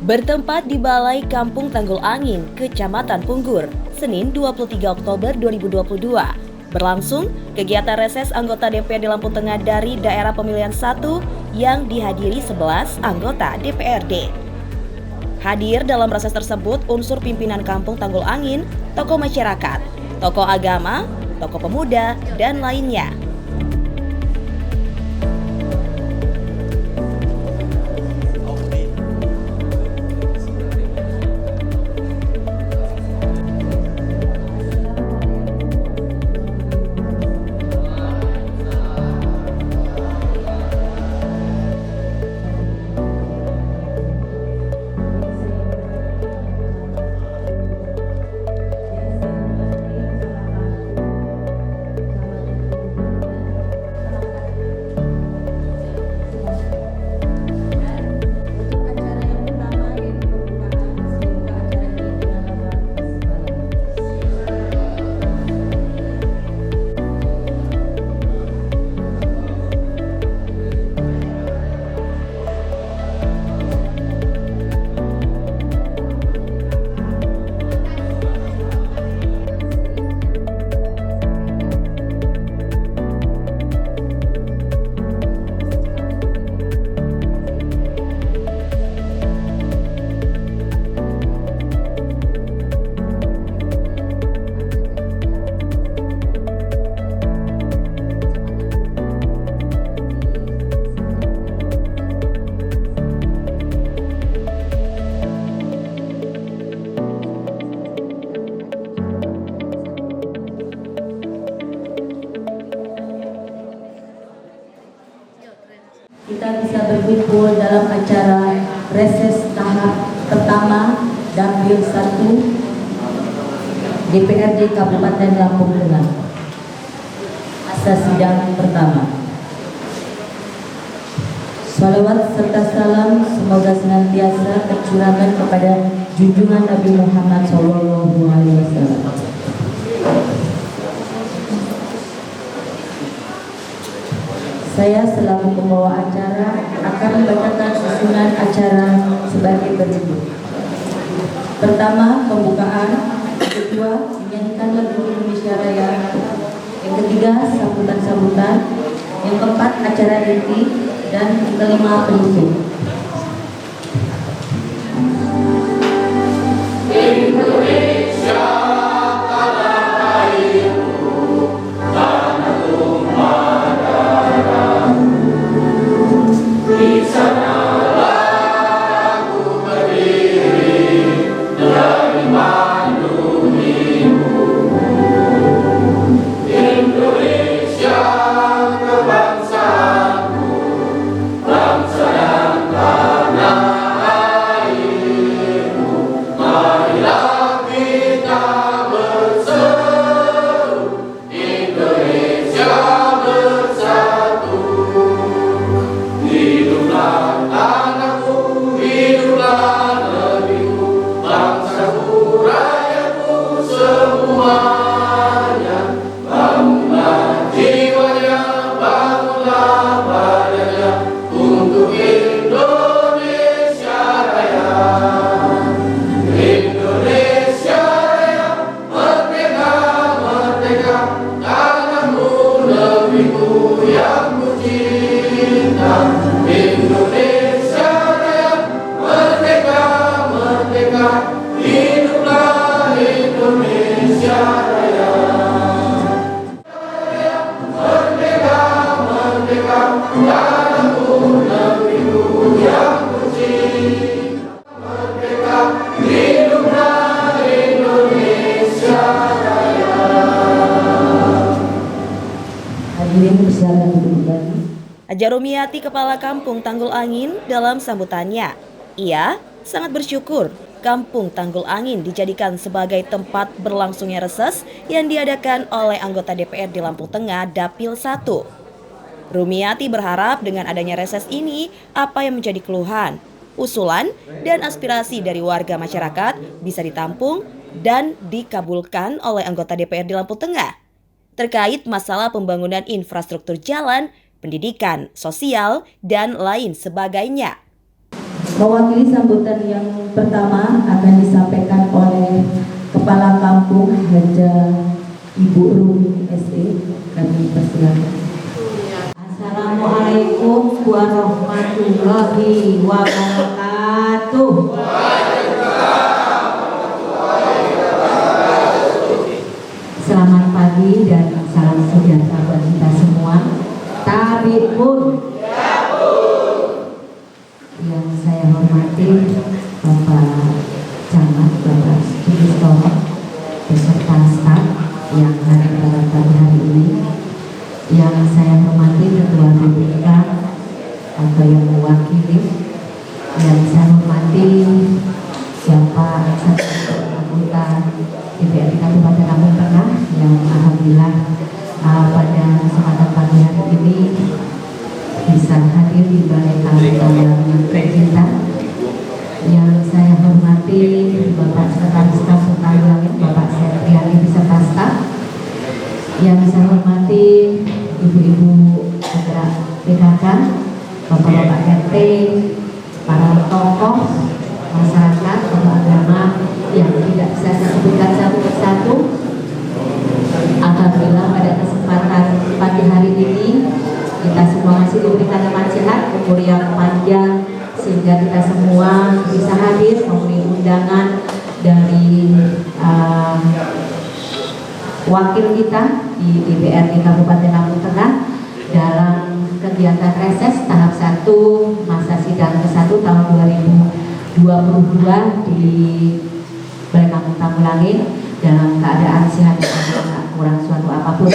Bertempat di Balai Kampung Tanggul Angin, Kecamatan Punggur, Senin 23 Oktober 2022. Berlangsung kegiatan reses anggota DPRD Lampung Tengah dari daerah pemilihan 1 yang dihadiri 11 anggota DPRD. Hadir dalam reses tersebut unsur pimpinan Kampung Tanggul Angin, tokoh masyarakat, tokoh agama, tokoh pemuda, dan lainnya. Kita bisa berkumpul dalam acara reses tahap pertama Dapil 1 DPRD Kabupaten Lampung Tengah. Masa sidang pertama. Salawat serta salam semoga senantiasa tercurahkan kepada junjungan Nabi Muhammad SAW. Saya selaku pembawa acara akan membacakan susunan acara sebagai berikut. Pertama, pembukaan. Kedua, menyanyikan lagu Indonesia Raya. Yang ketiga, sambutan-sambutan. Yang keempat, acara inti. Dan yang kelima, penutup. Ajar Rumiati, Kepala Kampung Tanggul Angin, dalam sambutannya, ia sangat bersyukur Kampung Tanggul Angin dijadikan sebagai tempat berlangsungnya reses yang diadakan oleh anggota DPRD Lampung Tengah Dapil 1. Rumiati berharap dengan adanya reses ini, apa yang menjadi keluhan, usulan, dan aspirasi dari warga masyarakat bisa ditampung dan dikabulkan oleh anggota DPRD Lampung Tengah terkait masalah pembangunan infrastruktur jalan, pendidikan, sosial, dan lain sebagainya. Mewakili sambutan yang pertama akan disampaikan oleh Kepala Kampung Haja Ibu Rumi SE. Kami persilakan. Assalamualaikum warahmatullahi wabarakatuh. Selamat pagi dan salam sejahtera buat kita semua. Tabipun. Yang saya hormati Bapak Camat, Bapak Sugistono, beserta staf yang hadir pada pagi hari ini. Yang saya hormati Ketua BPK atau yang mewakili, yang saya hormati Bapak Sekretaris Anggota DPRD Kabupaten Lampung Tengah yang alhamdulillah pada kesempatan pagi hari ini bisa hadir di Balai Kampung yang tercinta. Yang saya hormati Bapak Sekretaris Staf Tanggalangin, Bapak Septriani beserta staf. Yang saya hormati ibu-ibu penggerak PKK, bapak-bapak RT, para tokoh masyarakat, tokoh agama yang tidak bisa saya sebutkan satu persatu. Alhamdulillah pada kesempatan pagi hari ini kita semua masih diberikan aman sehat, umur yang panjang, sehingga kita semua bisa hadir memenuhi undangan dari wakil kita di DPRD Kabupaten Lampung Tengah dalam kegiatan reses tahap 1 masa sidang ke-1 tahun 2022 di Balai Kampung Tanggulangin dalam keadaan sehat dan tidak kurang suatu apapun.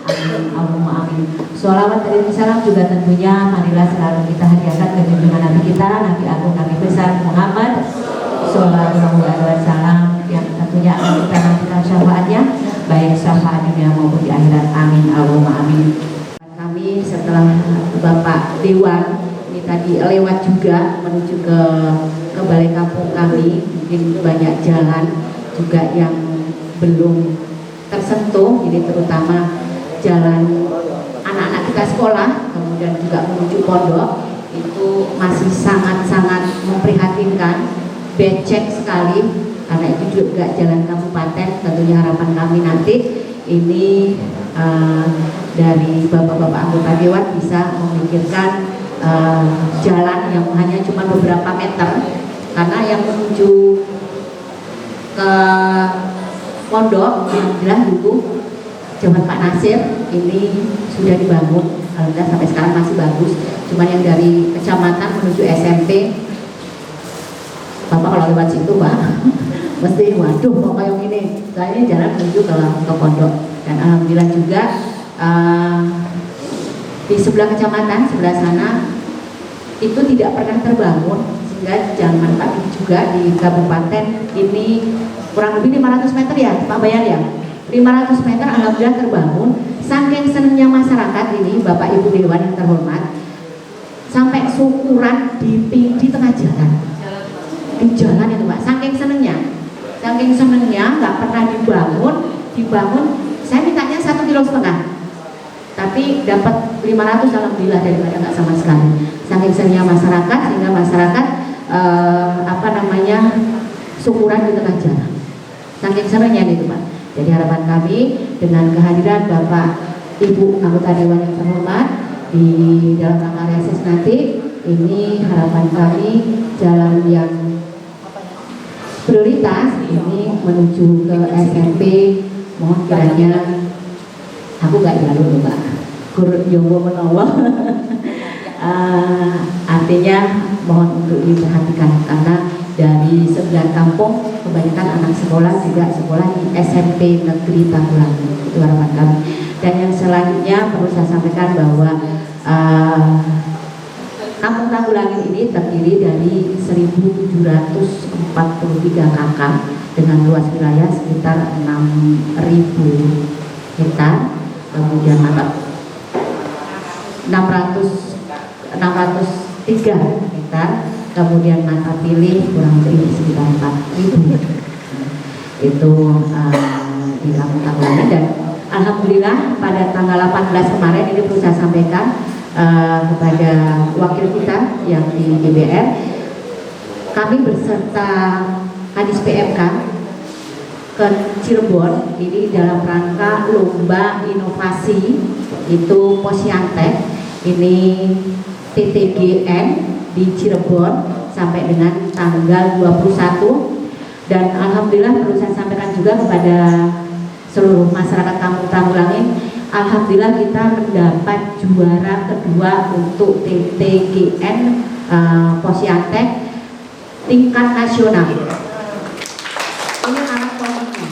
Amin, Allahumma amin. Sholawat dan salam juga tentunya marilah selalu kita hadiahkan ke junjungan Nabi kita, Nabi Agung, Nabi besar Muhammad Sallallahu Alaihi Wasallam, yang tentunya akan kita nantikan syafaatnya baik syafaat dunia maupun di akhirat. Amin, Allahumma amin. Kami setelah Bapak Dewan ini tadi lewat juga menuju ke balai kampung kami, mungkin banyak jalan juga yang belum tersentuh, ini terutama jalan anak-anak kita sekolah, kemudian juga menuju pondok itu masih sangat-sangat memprihatinkan, becek sekali, karena itu juga jalan kabupaten. Tentunya harapan kami nanti ini dari bapak-bapak anggota dewan bisa memikirkan jalan yang hanya cuma beberapa meter, karena yang menuju ke pondok yang jelas dulu Jaman Pak Nasir ini sudah dibangun, alhamdulillah sampai sekarang masih bagus. Cuman yang dari kecamatan menuju SMP, Bapak kalau lewat situ Pak mesti waduh kok kayak gini, soalnya jalan menuju ke pondok. Dan alhamdulillah juga di sebelah kecamatan sebelah sana itu tidak pernah terbangun, sehingga jangan Pak juga di kabupaten ini kurang lebih 500 meter ya Pak Bayan ya, 500 meter alhamdulillah terbangun. Saking senangnya masyarakat ini Bapak Ibu Dewan yang terhormat, sampai syukuran di tengah jalan, di jalan itu Pak, saking senangnya nggak pernah dibangun. Saya mintanya 1,5 kilo, tapi dapat 500 alhamdulillah daripada nggak sama sekali. Saking senangnya masyarakat, sehingga masyarakat syukuran di tengah jalan, saking senangnya gitu Pak. Jadi harapan kami dengan kehadiran Bapak Ibu anggota Dewan yang terhormat di dalam rangka reses nanti, ini harapan kami jalan yang prioritas ini menuju ke SMP, mohon kiranya aku gak jalur Pak, kurut jowo menawa. Artinya mohon untuk diperhatikan, karena dari 9 kampung kebanyakan anak sekolah juga sekolah di SMP Negeri Tanggulangin, itu harapan kami. Dan yang selanjutnya perlu saya sampaikan bahwa Kampung Tanggulangin ini terdiri dari 1.743 KK dengan luas wilayah sekitar 6.000 hektar, kemudian 603 hektar, kemudian mata pilih kurang lebih sekitar 4.000 itu di Kampung Tanggulangin. Dan alhamdulillah pada tanggal 18 kemarin ini perlu saya sampaikan kepada wakil kita yang di DPR, kami beserta Kadis PMK ke Cirebon ini dalam rangka lomba inovasi itu Posyantek ini TTGN di Cirebon sampai dengan tanggal 21, dan alhamdulillah perlu saya sampaikan juga kepada seluruh masyarakat Kampung Tanggulangin, alhamdulillah kita mendapat juara kedua untuk TTGN Posyantek tingkat nasional. Ini alat politiknya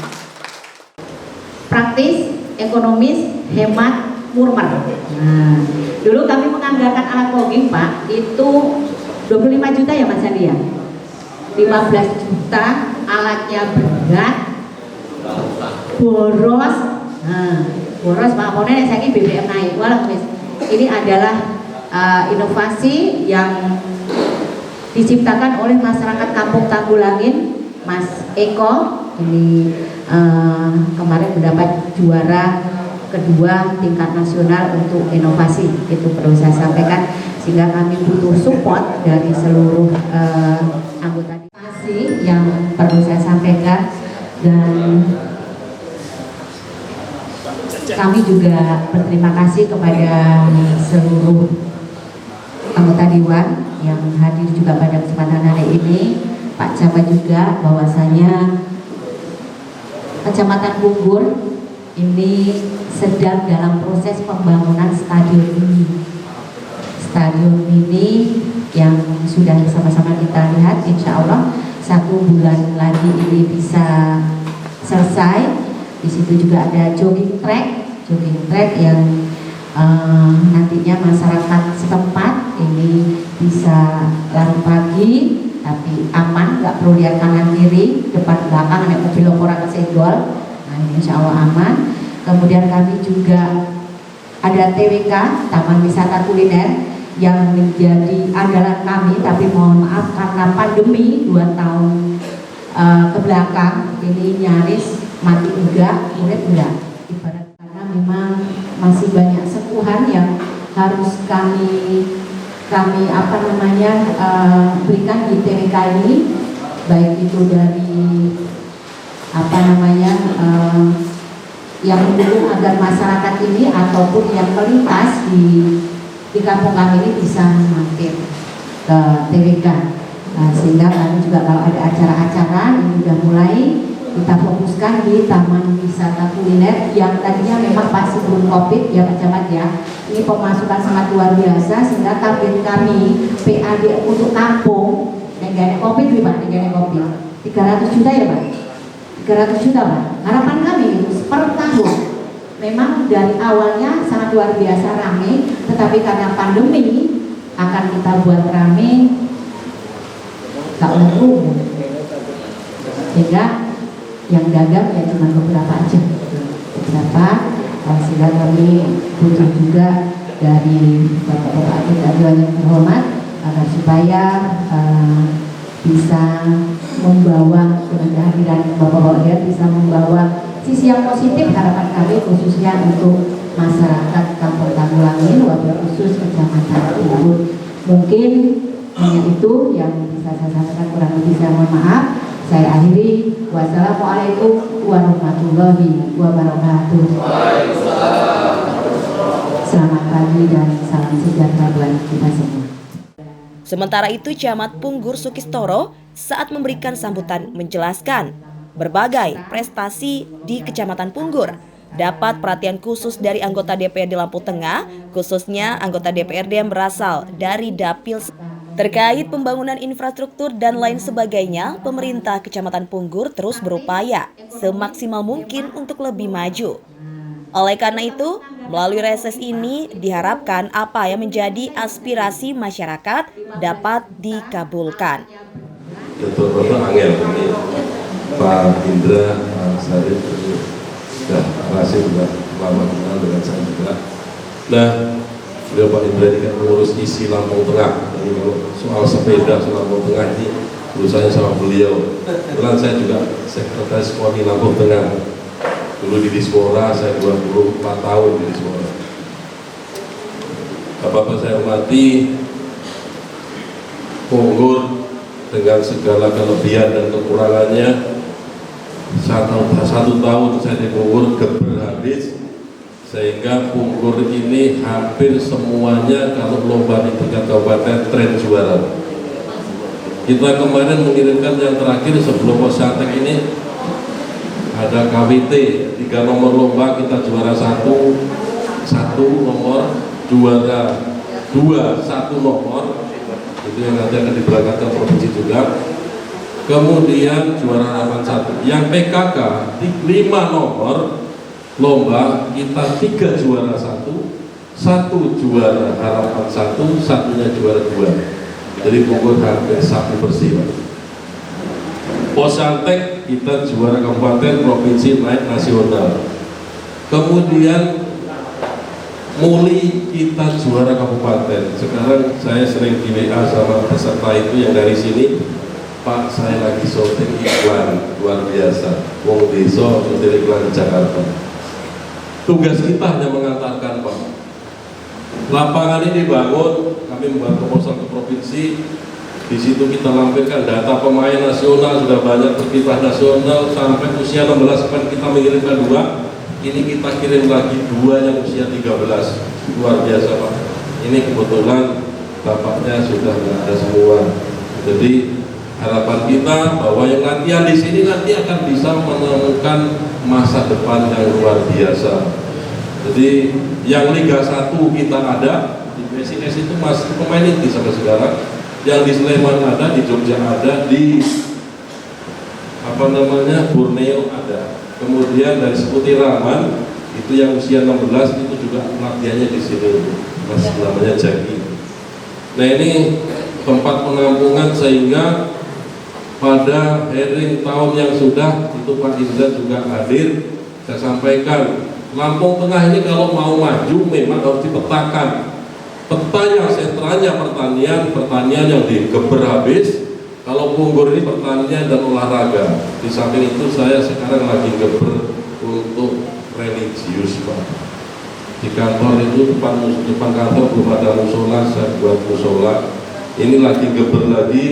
praktis, ekonomis, hemat, murmer. Nah, dulu kami menganggarkan alat fogging Pak itu 25 juta ya Mas Andi ya, 15 juta, alatnya berat, boros. Nah, boros Pak Ponen saya ini BBM naik. Walau ini adalah inovasi yang diciptakan oleh masyarakat Kampung Tanggulangin, Mas Eko ini kemarin mendapat juara kedua tingkat nasional untuk inovasi. Itu perlu saya sampaikan, sehingga kami butuh support dari seluruh anggota inovasi yang perlu saya sampaikan. Dan kami juga berterima kasih kepada seluruh anggota Dewan yang hadir juga pada kesempatan hari ini, Pak Camat juga, bahwasanya Kecamatan Punggur ini sedang dalam proses pembangunan stadion ini. Stadion ini yang sudah sama-sama kita lihat, insya Allah 1 bulan lagi ini bisa selesai. Di situ juga ada jogging track yang nantinya masyarakat setempat ini bisa lari pagi tapi aman, nggak perlu lihat kanan kiri, depan belakang ada mobil orang kesenggol. Nah, ini insya Allah aman. Kemudian kami juga ada TWK Taman Wisata Kuliner yang menjadi andalan kami, tapi mohon maaf karena pandemi 2 tahun ke belakang ini nyaris mati enggak, murid enggak. Ibarat karena memang masih banyak sentuhan yang harus kami berikan di TWK ini, baik itu dari yang mendukung agar masyarakat ini ataupun yang melintas di kampung kami ini bisa mampir ke TWK. Sehingga kami juga kalau ada acara-acara ini sudah mulai kita fokuskan di Taman Wisata Kuliner yang tadinya memang pas sebelum Covid ya Pak Camat ya. Ini pemasukan sangat luar biasa, sehingga target kami PAD untuk kampung dengan Covid nih Pak, dengan Covid 300 juta ya Pak. 300 juta Pak. Harapan kami itu per tahun. Memang dari awalnya sangat luar biasa ramai, tetapi karena pandemi akan kita buat ramai tak umum. Sehingga yang dagang ya cuma beberapa aja, sehingga kami butuh juga dari bapak-bapak kita yang terhormat agar supaya bisa membawa kehadiran bapak-bapak ya, bisa membawa sisi yang positif. Harapan kami khususnya untuk masyarakat Kampung Tanggulangin, wabil khusus Kecamatan Punggur. Mungkin hanya itu yang bisa saya sampaikan, kurang lebih saya mohon maaf. Saya akhiri. Wassalamualaikum warahmatullahi wabarakatuh. Selamat pagi dan salam sejahtera buat kita semua. Sementara itu, Camat Punggur Sukistoro saat memberikan sambutan menjelaskan berbagai prestasi di Kecamatan Punggur dapat perhatian khusus dari anggota DPRD Lampung Tengah, khususnya anggota DPRD yang berasal dari Dapil. Terkait pembangunan infrastruktur dan lain sebagainya, pemerintah Kecamatan Punggur terus berupaya semaksimal mungkin untuk lebih maju. Oleh karena itu, melalui reses ini diharapkan apa yang menjadi aspirasi masyarakat dapat dikabulkan. Betul-betul angel ini Pak Indra, Pak Sarif sudah berhasil juga lama kenal dengan saya juga. Nah, beliau Pak Indra ini kan mengurus isi Lampung Tengah. Jadi kalau soal sepeda soal Lampung Tengah ini urusannya sama beliau. Kebetulan saya juga sekretaris KONI Lampung Tengah. Dulu di Dispora, saya 24 tahun di Dispora. Bapak saya hormati, Punggur dengan segala kelebihan dan kekurangannya. Satu tahun saya di Punggur geber habis, sehingga Punggur ini hampir semuanya kalau lomba di tingkat kabupaten tren juara. Kita kemarin mengirimkan yang terakhir sebelum Posyantek ini ada KWT 3 nomor lomba, kita juara 1 nomor, juara 2 1 nomor, itu yang nanti akan diberangkatkan provinsi juga. Kemudian juara harapan 1 yang PKK di 5 nomor lomba, kita 3 juara 1 juara harapan 1, satunya juara 2. Jadi Punggur hampir sapi bersih. Posyantek kita juara kabupaten, provinsi, naik nasional. Kemudian Muli kita juara kabupaten. Sekarang saya sering di WA sama peserta itu yang dari sini, Pak, saya lagi syuting iklan luar biasa, wong desa syuting iklan di Jakarta. Tugas kita hanya mengantarkan, Pak. Lapangan ini dibangun, kami membuat proposal ke provinsi. Di situ kita lampirkan data pemain nasional, sudah banyak berkiprah nasional sampai usia 16, kan kita mengirimkan 2. Ini kita kirim lagi 2 yang usia 13. Luar biasa, Pak. Ini kebetulan bapaknya sudah ada semua. Jadi harapan kita bahwa yang latihan di sini nanti akan bisa menemukan masa depan yang luar biasa. Jadi yang Liga 1 kita ada, di PSIS itu masih pemain inti sampai sekarang. Yang di Sleman ada, di Jogja ada, di Borneo ada. Kemudian dari Seputiraman itu yang usia 16 itu juga latihannya di sini, masih namanya Jaki. Nah, ini tempat penampungan, sehingga pada hearing tahun yang sudah itu Pak Indra juga hadir. Saya sampaikan, Lampung Tengah ini kalau mau maju memang harus dipetakan. Peta yang sentralnya pertanian yang digeber habis. Kalau Punggur ini pertanian dan olahraga. Di samping itu saya sekarang lagi geber untuk religius, Pak. Di kantor itu depan kantor belum ada musola, saya buat musola. Ini lagi geber lagi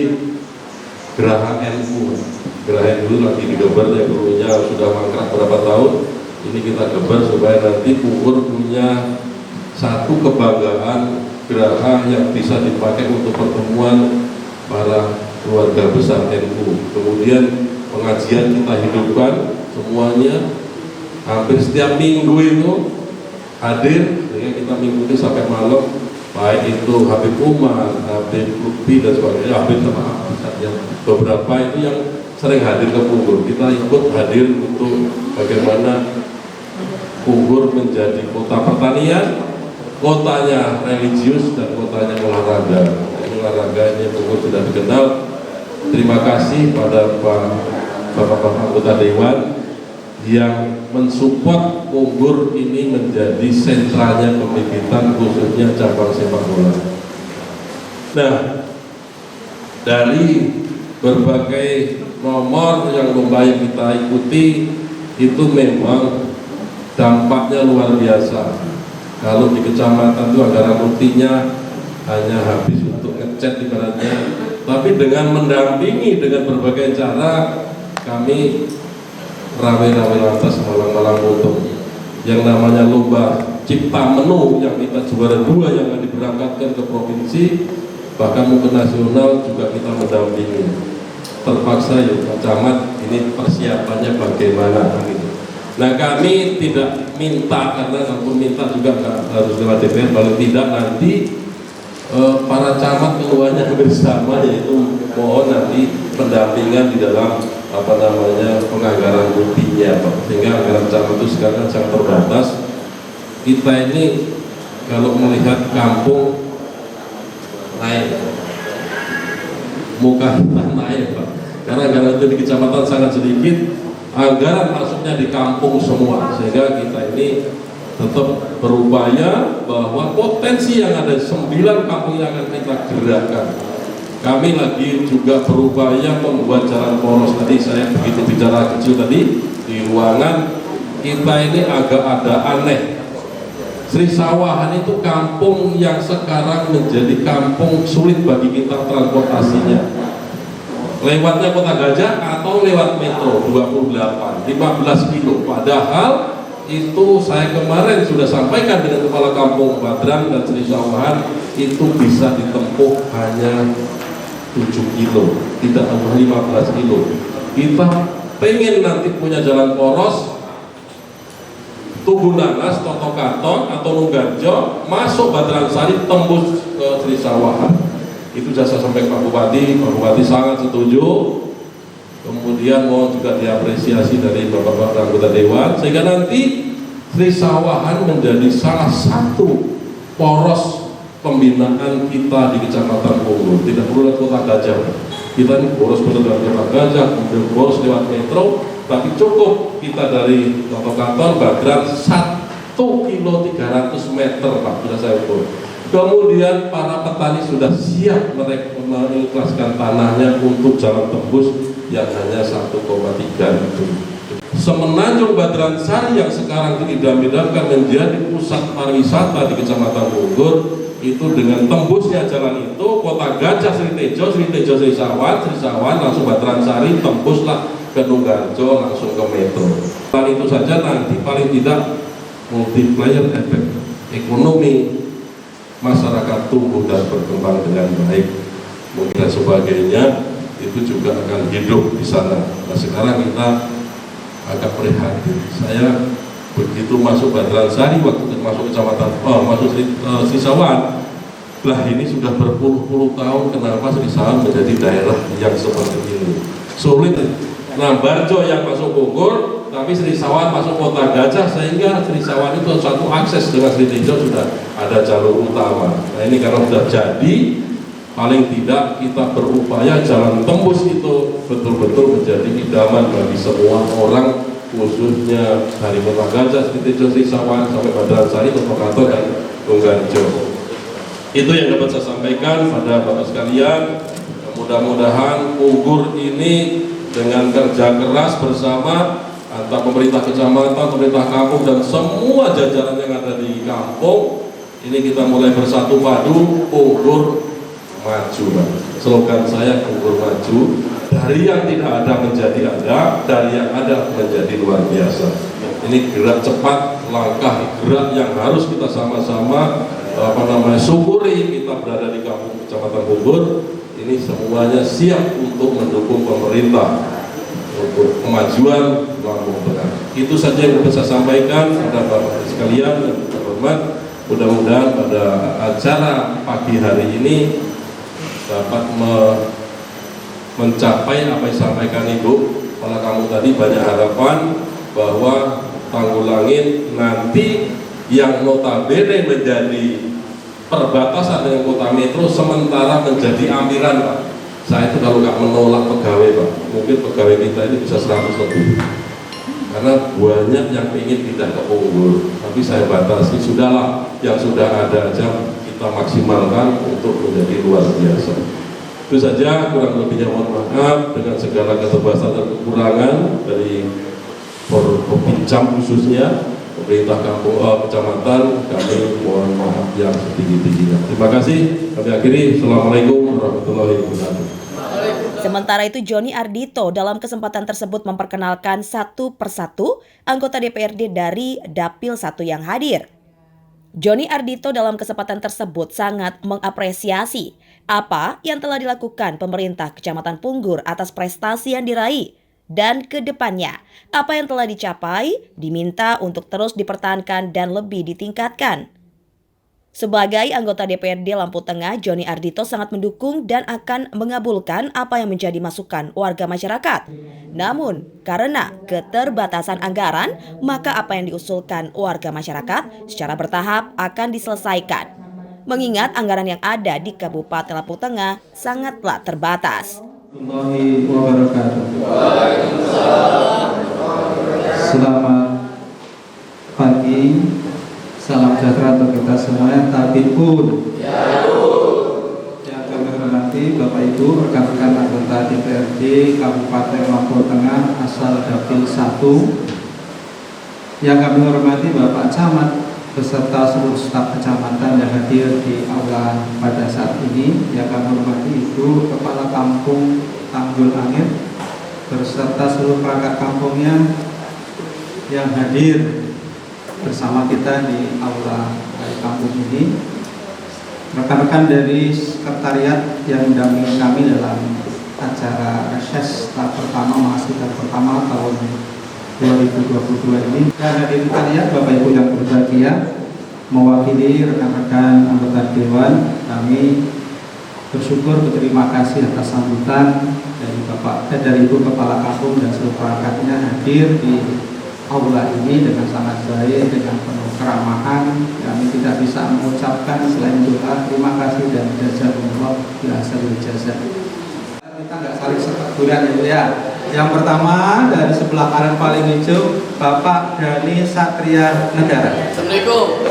Geraha NU. Geraha NU lagi digeber, yang dulunya sudah mangkrak berapa tahun. Ini kita geber supaya nanti Punggur punya satu kebanggaan geraha yang bisa dipakai untuk pertemuan para keluarga besar NU. Kemudian pengajian kita hidupkan semuanya, hampir setiap minggu itu hadir, sehingga kita minggu ini sampai malam, baik itu Habib Umar, Habib Lutfi dan sebagainya, Habib yang beberapa itu yang sering hadir ke Punggur. Kita ikut hadir untuk bagaimana Punggur menjadi kota pertanian, kotanya religius, dan kotanya olahraga. Olahraga ini Punggur sudah dikenal. Terima kasih pada Bapak-Bapak anggota Dewan yang mensupport Punggur ini menjadi sentralnya pembibitan, khususnya cabang sepak bola. Nah, dari berbagai nomor yang lomba yang kita ikuti itu memang dampaknya luar biasa. Kalau di kecamatan itu anggaran rutinnya hanya habis untuk ngecat ibaratnya, tapi dengan mendampingi dengan berbagai cara, kami rame-rame lantas malang-malang potong yang namanya lomba cipta menu yang kita juara 2 yang akan diberangkatkan ke provinsi, bahkan mungkin nasional juga kita mendampingi. Terpaksa ya Pak Camat, ini persiapannya bagaimana gitu. Nah, kami tidak minta, karena kalau minta juga nggak harus lewat DPR, paling tidak nanti para camat keluarnya bersama, yaitu mohon nanti pendampingan di dalam penganggaran rutinnya, Pak. Sehingga anggaran camat itu sekarang sangat terbatas. Kita ini kalau melihat kampung naik, muka kita naik, Pak. Karena anggaran itu di kecamatan sangat sedikit, anggaran masuknya di kampung semua, sehingga kita ini tetap berupaya bahwa potensi yang ada 9 kampung yang akan kita gerakkan. Kami lagi juga berupaya membuat jalan poros. Tadi saya begitu bicara kecil tadi di ruangan, kita ini agak ada aneh. Sri Sawahan itu kampung yang sekarang menjadi kampung sulit bagi kita transportasinya. lewatnya Kota Gajah atau lewat metro 28, 15 kilo. Padahal itu saya kemarin sudah sampaikan dengan Kepala Kampung Badran dan Sri Sawahan, itu bisa ditempuh hanya 7 kilo, tidak 15 kilo. Kita pengen nanti punya jalan poros Tugu Nanas, Toto Katon atau Nunggarjo, masuk Badran Sari, tembus ke Sri Sawahan. Itu jasa sampai Pak Bupati sangat setuju. Kemudian mau juga diapresiasi dari Bapak-Bapak anggota Dewan, sehingga nanti Sri Sawahan menjadi salah satu poros pembinaan kita di Kecamatan Punggur. Tidak perlu lewat Kota Gajah. Kita ini boros lewat Kota Gajah, kemudian boros lewat metro, tapi cukup kita dari Toto Katon Badran 1 kilo 300 meter Pak, sudah saya ukur. Kemudian para petani sudah siap mereka mengikhlaskan tanahnya untuk jalan tembus yang hanya 1,3 itu. Semenanjung Badran Sari yang sekarang diidam-idamkan menjadi pusat pariwisata di Kecamatan Punggur, itu dengan tembusnya jalan itu Kota Gajah Sri Tejo Sri Sawahan langsung Badran Sari, tembuslah ke Nunggarjo langsung ke metro. Dan itu saja nanti paling tidak multiplier efek ekonomi masyarakat tumbuh dan berkembang dengan baik, mungkin dan sebagainya itu juga akan hidup di sana. Nah sekarang kita agak prihatin. Saya begitu masuk Badran Sari, waktu masuk kecamatan masuk Sri Sawahan, lah ini sudah berpuluh-puluh tahun kenapa Sri Sawahan menjadi daerah yang seperti ini. Sulit. Nah Barjo yang masuk Bogor, tapi Sri Sawahan masuk Kota Gajah, sehingga Sri Sawahan itu satu akses dengan Sri Tejo sudah ada jalur utama. Nah ini karena sudah jadi, paling tidak kita berupaya jalan tembus itu betul-betul menjadi idaman bagi semua orang, khususnya dari Kota Gajah, Sri Tejo, Sri Sawahan sampai Badran Sari, Toto Katon dan Nunggarjo. Itu yang dapat saya sampaikan pada Bapak sekalian. Mudah-mudahan Punggur ini dengan kerja keras bersama antara pemerintah kecamatan, pemerintah kampung dan semua jajaran yang ada di kampung ini, kita mulai bersatu padu, Punggur maju. Slogan saya Punggur maju, dari yang tidak ada menjadi ada, dari yang ada menjadi luar biasa. Ini gerak cepat, langkah gerak yang harus kita sama-sama syukuri. Kita berada di kampung Kecamatan Punggur ini semuanya siap untuk mendukung pemerintah untuk kemajuan Lampung Tengah. Itu saja yang bisa saya sampaikan kepada Bapak sekalian dan terhormat. Mudah-mudahan pada acara pagi hari ini dapat mencapai apa yang disampaikan Ibu Kepala Kampung tadi. Banyak harapan bahwa Tanggulangin nanti yang notabene menjadi perbatasan dengan kota metro sementara menjadi ampiran Pak. Saya itu kalau nggak menolak pegawai Pak, mungkin pegawai kita ini bisa 100 lebih, karena banyak yang ingin pindah ke Punggur, tapi saya batasi, sudahlah yang sudah ada aja kita maksimalkan untuk menjadi luar biasa. Itu saja, kurang lebihnya mohon maaf dengan segala keterbatasan dan kekurangan dari Provinsiam khususnya pemerintah kampung kecamatan, kami mohon maaf yang setinggi-tingginya. Terima kasih. Kami akhiri. Assalamualaikum warahmatullahi wabarakatuh. Sementara itu Joni Ardito dalam kesempatan tersebut memperkenalkan satu persatu anggota DPRD dari Dapil 1 yang hadir. Joni Ardito dalam kesempatan tersebut sangat mengapresiasi apa yang telah dilakukan pemerintah Kecamatan Punggur atas prestasi yang diraih. Dan ke depannya, apa yang telah dicapai diminta untuk terus dipertahankan dan lebih ditingkatkan. Sebagai anggota DPRD Lampung Tengah, Joni Ardito sangat mendukung dan akan mengabulkan apa yang menjadi masukan warga masyarakat. Namun, karena keterbatasan anggaran, maka apa yang diusulkan warga masyarakat secara bertahap akan diselesaikan. Mengingat anggaran yang ada di Kabupaten Lampung Tengah sangatlah terbatas. Warahmatullahi wabarakatuh. Selamat pagi, salam sejahtera untuk kita semuanya. Tabipun yang kami hormati Bapak Ibu, rekan-rekan anggota DPRD Kabupaten Lampung Tengah asal Dapil 1. Yang kami hormati Bapak Camat beserta seluruh staf kecamatan yang hadir di aula pada saat ini. Yang kami hormati Ibu Kepala Kampung Tanggul Angin beserta seluruh perangkat kampungnya yang hadir bersama kita di aula kampung ini, rekan-rekan dari sekretariat yang mendampingi kami dalam acara reses tahap pertama mahasiswa pertama tahun 2022 ini, dan hadirin sekalian, Bapak Ibu yang berbahagia, mewakili rekan-rekan anggota Dewan, kami bersyukur berterima kasih atas sambutan dari Ibu Kepala Kampung dan seluruh perangkatnya hadir di aula ini dengan sangat baik, dengan penuh keramahan. Kami tidak bisa mengucapkan selain doa terima kasih dan jazakumullah biasa berjasa. Kita nggak saling seteguran itu ya. Yang pertama dari sebelah kanan paling hijau, Bapak Dhani Satria Negara. Assalamualaikum.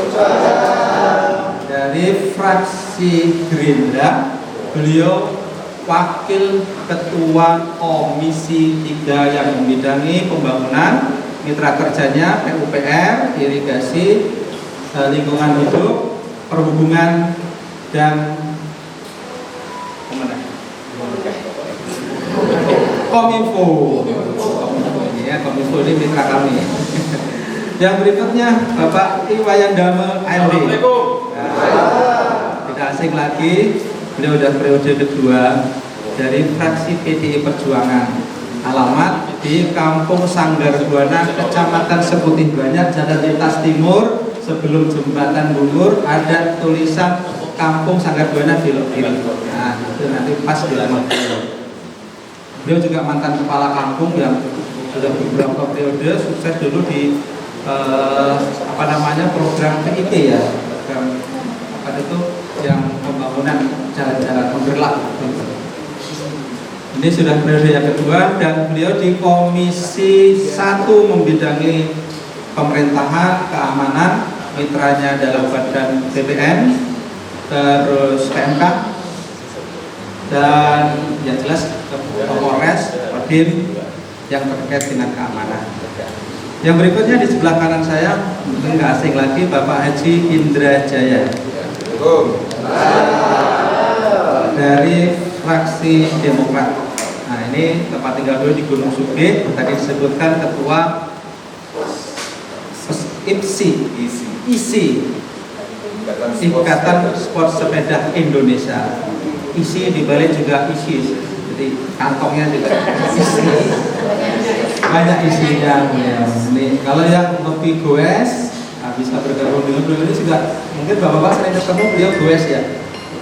Dari fraksi Gerindra, beliau Wakil Ketua Komisi 3 yang membidangi pembangunan, mitra kerjanya PUPR, irigasi, lingkungan hidup, perhubungan, dan Kominfo. Ya, Kominfo ini mitra kami. Yang berikutnya Bapak Iwayan Dame AMD. Tidak asing lagi, beliau sudah periode kedua dari fraksi PDI Perjuangan. Alamat di Kampung Sanggar Buana, Kecamatan Seputih Banyak, Jalan Lintas Timur. Sebelum jembatan Bungur ada tulisan Kampung Sanggar Buana belok kiri. Nah, itu nanti pas di alamat. Beliau juga mantan kepala kampung yang sudah beberapa periode sukses dulu di program PIP ya, program yang pembangunan jalan-jalan penggerak. Ini sudah periode yang kedua dan beliau di Komisi 1 membidangi pemerintahan, keamanan, mitranya dalam badan BPN, terus PMK, dan yang jelas Polres, Kodim yang terkait dengan keamanan. Yang berikutnya di sebelah kanan saya, mungkin nggak asing lagi, Bapak Haji Indra Jaya dari fraksi Demokrat. Nah, ini tempat tinggal dulu di Gunung Sugih, tadi disebutkan Ketua ISI, Ikatan Sport Sepeda Indonesia. Isi dibalik juga isi, jadi kantongnya juga isi, banyak isinya ya. Nih, kalau yang lebih goes, bisa bergabung dengan beliau ini juga mungkin bapak-bapak sering ketemu beliau goes ya,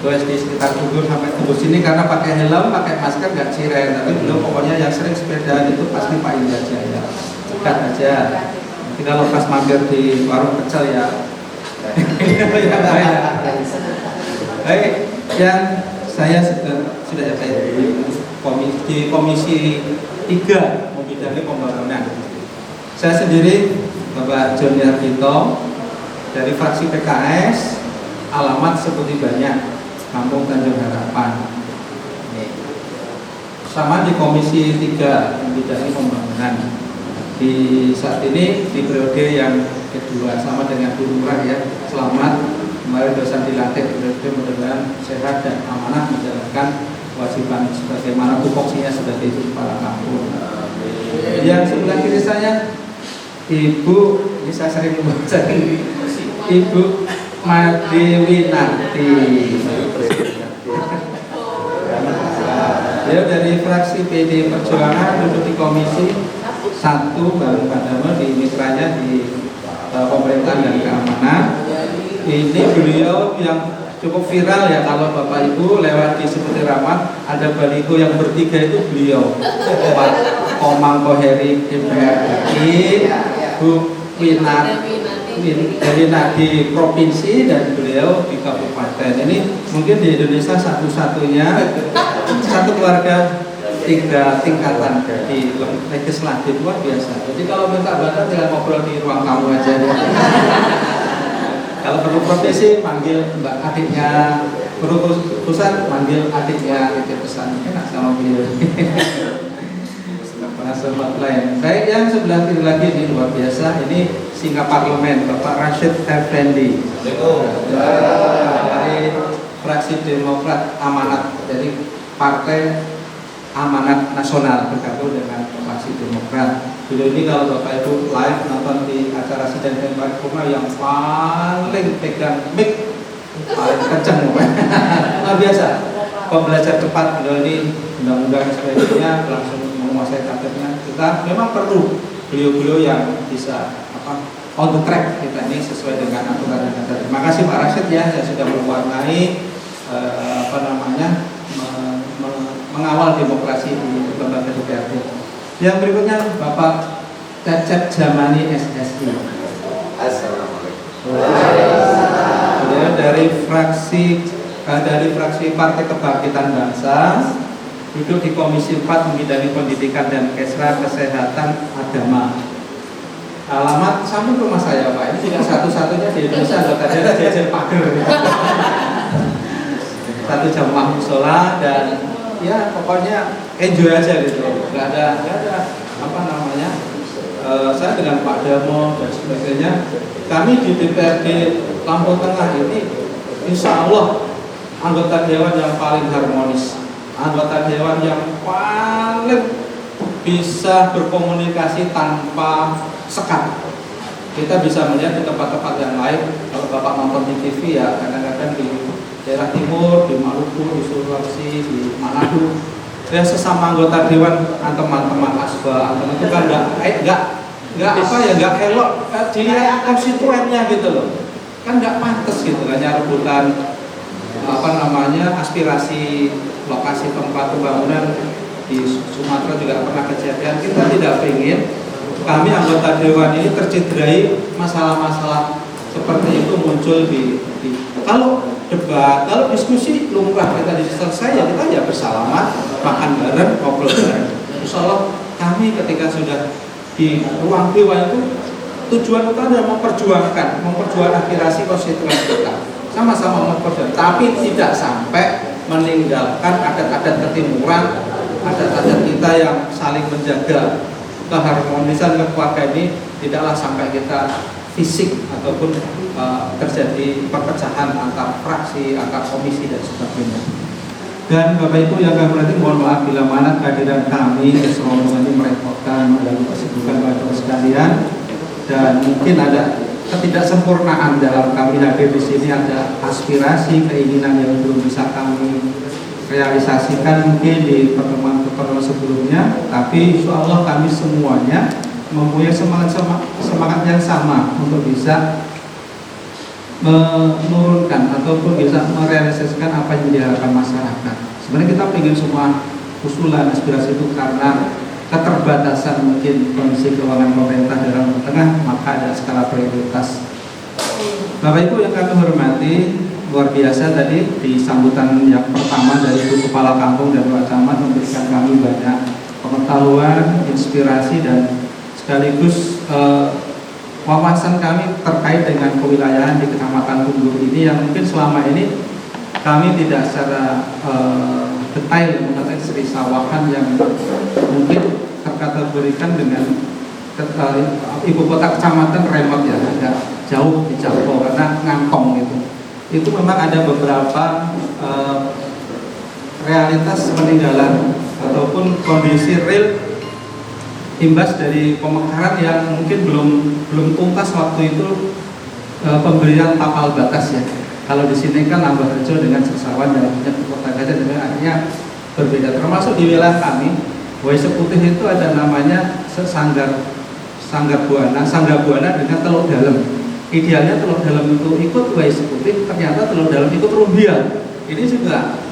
goes di sekitar Bogor sampai tembus sini karena pakai helm, pakai masker, nggak ciren. Tapi beliau pokoknya yang sering sepedaan itu pasti Pak Indra Jaya, dekat aja. Nanti kalau pas mampir di warung pecel ya, baik yang saya sudah ya di Komisi 3 membidangi pembangunan. Saya sendiri Bapak Joni Ardito dari fraksi PKS, alamat Seputih Banyak, Kampung Tanjung Harapan. Sama di Komisi 3 membidangi pembangunan. Di saat ini di periode yang kedua sama dengan Bu Lurah ya. Selamat kemarin dosen dilantik, mudah-mudahan sehat dan amanah menjalankan kewajiban sebagaimana tupoksinya sebagai kepala kampung. Yang sebelah kiri saya Ibu, ini saya sering membaca Ibu Madiwinati. Dia dari fraksi PD Perjuangan, duduk di Komisi 1 bareng Pak Dama di mitranya di pemerintahan dan keamanan. Ini beliau yang cukup viral ya, kalau Bapak Ibu lewat di Seputih Rahmat ada baliho yang bertiga itu beliau, Pak Komang Koheri DPR RI, Bu dari di provinsi dan beliau di kabupaten. Ini mungkin di Indonesia satu-satunya satu keluarga 3 tingkatan di legislatif, luar biasa. Jadi kalau minta batas tinggal ngobrol di ruang tamu aja. Kalau perlu provinsi panggil mbak adiknya, perlu pusat panggil adiknya, titip pesan, enak sama beliau. Sobat lain. Baik, yang sebelah kiri lagi ini luar biasa. Ini Singa Parlemen, Bapak Rashid Effendi dari fraksi Demokrat Amanat, dari Partai amanat nasional bergabung dengan fraksi Demokrat. Beliau ini kalau Bapak Ibu live nonton di acara sidang dan paripurna yang paling pegang mic paling kenceng luar biasa. Pembelajar cepat beliau ini, undang-undang sebagainya langsung menguasai tabletnya. Kita memang perlu beliau-beliau yang bisa on the track kita ini sesuai dengan aturan yang ada. Terima kasih Pak Rashid ya yang sudah mewarnai mengawal demokrasi di lembaga DPRD. Yang berikutnya Bapak Cecep Jamani SSI. Assalamualaikum. Ya, dari fraksi Partai Kebangkitan Bangsa, duduk di Komisi 4 membidangi pendidikan dan kesehatan agama. Alamat samping rumah saya Pak, ini juga satu-satunya di Indonesia anggota daerah jajar pagar. Satu jamaah musola dan ya pokoknya enjoy aja gitu, nggak ada saya dengan Pak Damo dan sebagainya, kami di DPRD Lampung Tengah ini insya Allah anggota dewan yang paling harmonis, anggota dewan yang paling bisa berkomunikasi tanpa sekat. Kita bisa melihat di tempat-tempat yang lain, kalau Bapak nonton di TV ya kadang-kadang di daerah timur, di Maluku, di Sulawesi, di Manado, ya sesama anggota dewan, teman-teman asba, itu kan nggak elok dilihat konstituennya gitu loh, kan nggak pantas gitu, hanya rebutan aspirasi lokasi tempat pembangunan. Di Sumatera juga pernah kejadian. Kita tidak ingin kami anggota dewan ini tercederai masalah-masalah seperti itu muncul di kalau debat, kalau diskusi lumrah kita selesai ya kita ya bersalaman, makan bareng, ngobrol bareng. Insya Allah kami ketika sudah di ruang dewan itu tujuan utama memperjuangkan aspirasi konstituen kita, sama-sama memperjuangkan, tapi tidak sampai meninggalkan adat-adat ketimuran, adat-adat kita yang saling menjaga keharmonisan keluarga ini, tidaklah sampai kita fisik ataupun terjadi perpecahan antar fraksi, antar komisi dan sebagainya. Dan Bapak Ibu yang kami hormati, mohon maaf bila mana kehadiran kami keserombongan ini merepotkan mengganggu kesibukan Bapak sekalian, dan mungkin ada ketidaksempurnaan dalam kami hadir di sini, ada aspirasi, keinginan yang belum bisa kami realisasikan mungkin di pertemuan sebelumnya, tapi insya Allah kami semuanya mempunyai semangat yang sama untuk bisa menurunkan ataupun bisa merealisasikan apa yang diharapkan masyarakat. Sebenarnya kita ingin semua usulan aspirasi itu karena keterbatasan mungkin kondisi keuangan pemerintah dalam tengah, maka ada skala prioritas. Bapak Ibu yang kami hormati, luar biasa tadi di sambutan yang pertama dari Ibu Kepala Kampung dan Pak Camat memberikan kami banyak pengetahuan, inspirasi dan sekaligus wawasan kami terkait dengan kewilayahan di Kecamatan Tunggur ini yang mungkin selama ini kami tidak secara detail mengetahui serisawahan yang mungkin terkategorikan dengan ibu kota kecamatan remote ya, agak jauh dijangkau karena ngantong gitu. Itu memang ada beberapa realitas peninggalan ataupun kondisi real imbas dari pemekaran yang mungkin belum tuntas waktu itu pemberian tapal batas ya. Kalau di sini kan Lambarejo dengan Sesawan dan Kota Gajah dengan artinya berbeda. Termasuk di wilayah kami, Wais Putih itu ada namanya Sanggar Buana dengan Teluk Dalem. Idealnya Teluk Dalem itu ikut Wais Putih, ternyata Teluk Dalem ikut Rumbia. Ini juga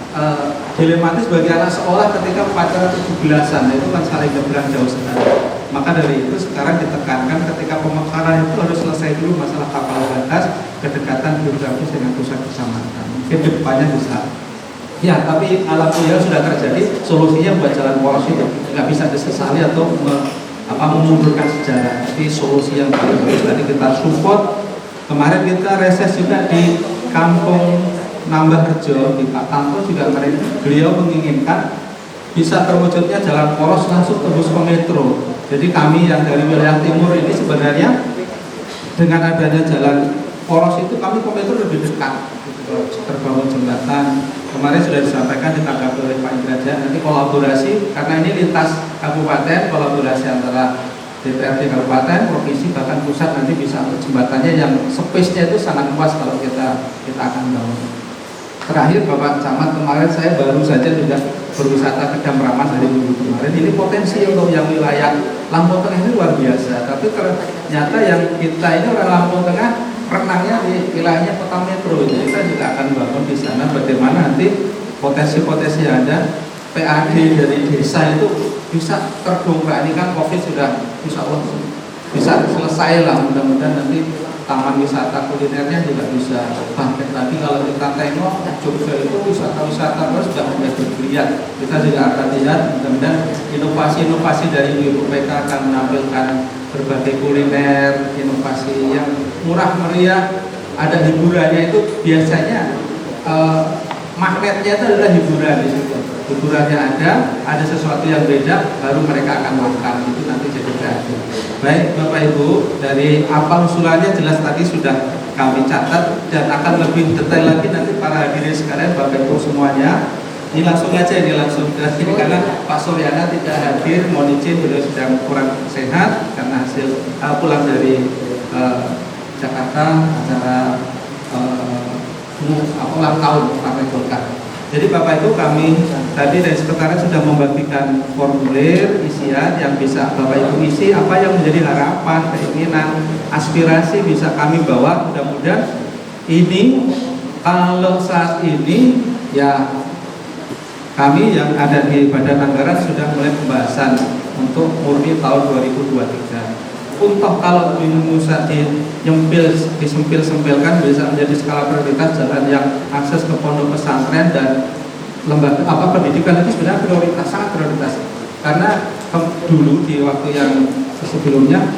dilematis bagi anak sekolah ketika upacara 17-an, itu kan saling nyebrang jauh sekali. Maka dari itu sekarang ditekankan ketika pemekaran itu harus selesai dulu masalah tapal batas, kedekatan geografis dengan pusat kecamatan. Mungkin depannya bisa. Ya, tapi alhamdulillah sudah terjadi. Solusinya buat jalan poros itu nggak bisa disesali atau memundurkan sejarah. Tapi solusi yang paling bagus tadi kita support. Kemarin kita reses juga di Kampung Nambarejo di Pak Tanto juga beliau menginginkan bisa terwujudnya jalan poros langsung tembus ke metro. Jadi kami yang dari wilayah timur ini sebenarnya dengan adanya jalan poros itu kami ke metro lebih dekat. Terbangun jembatan, kemarin sudah disampaikan ditanggapi oleh Pak Indra, nanti kolaborasi karena ini lintas kabupaten, kolaborasi antara DPRD kabupaten, provinsi bahkan pusat nanti bisa untuk jembatannya yang space-nya itu sangat luas kalau kita akan bangun. Terakhir Bapak Camat, kemarin saya baru saja juga berwisata ke Dam Ramas hari Minggu kemarin. Ini potensi untuk yang wilayah Lampung Tengah ini luar biasa. Tapi ternyata yang kita ini orang Lampung Tengah renangnya di wilayahnya kota metro. Jadi kita juga akan bangun di sana bagaimana nanti potensi-potensi yang ada PAD dari desa itu bisa terdongkrak. Ini kan COVID sudah bisa selesai lah, mudah-mudahan nanti taman wisata kulinernya juga bisa bangkit lagi. Kalau kita tengok Jogja itu wisata-wisata terus sudah menjadi bergeliat. Kita juga akan lihat mudah-mudahan inovasi-inovasi dari BPK akan menampilkan berbagai kuliner, inovasi yang murah meriah, ada hiburannya. Itu biasanya magnetnya itu adalah hiburan di situ. Hiburannya ada sesuatu yang beda, baru mereka akan makan, itu nanti jadi kreatif. Baik Bapak Ibu, dari apa usulannya jelas tadi sudah kami catat dan akan lebih detail lagi nanti para hadirin sekalian, Bapak Ibu semuanya. Ini langsung aja, ini langsung ke sini karena Pak Suryana tidak hadir, mohon izin beliau sedang kurang sehat karena hasil pulang dari Jakarta acara ulang tahun Partai Golkar. Jadi Bapak Ibu, kami tadi dari sekretariat sudah membagikan formulir isian yang bisa Bapak Ibu isi, apa yang menjadi harapan, keinginan, aspirasi bisa kami bawa. Mudah-mudahan ini kalau saat ini ya kami yang ada di Badan Anggaran sudah mulai pembahasan untuk murni tahun 2023. Untuk kalau bisa disempil-sempilkan bisa menjadi skala prioritas jalan yang akses ke pondok pesantren dan lembaga pendidikan itu sebenarnya prioritas, sangat prioritas. Karena dulu di waktu yang sebelumnya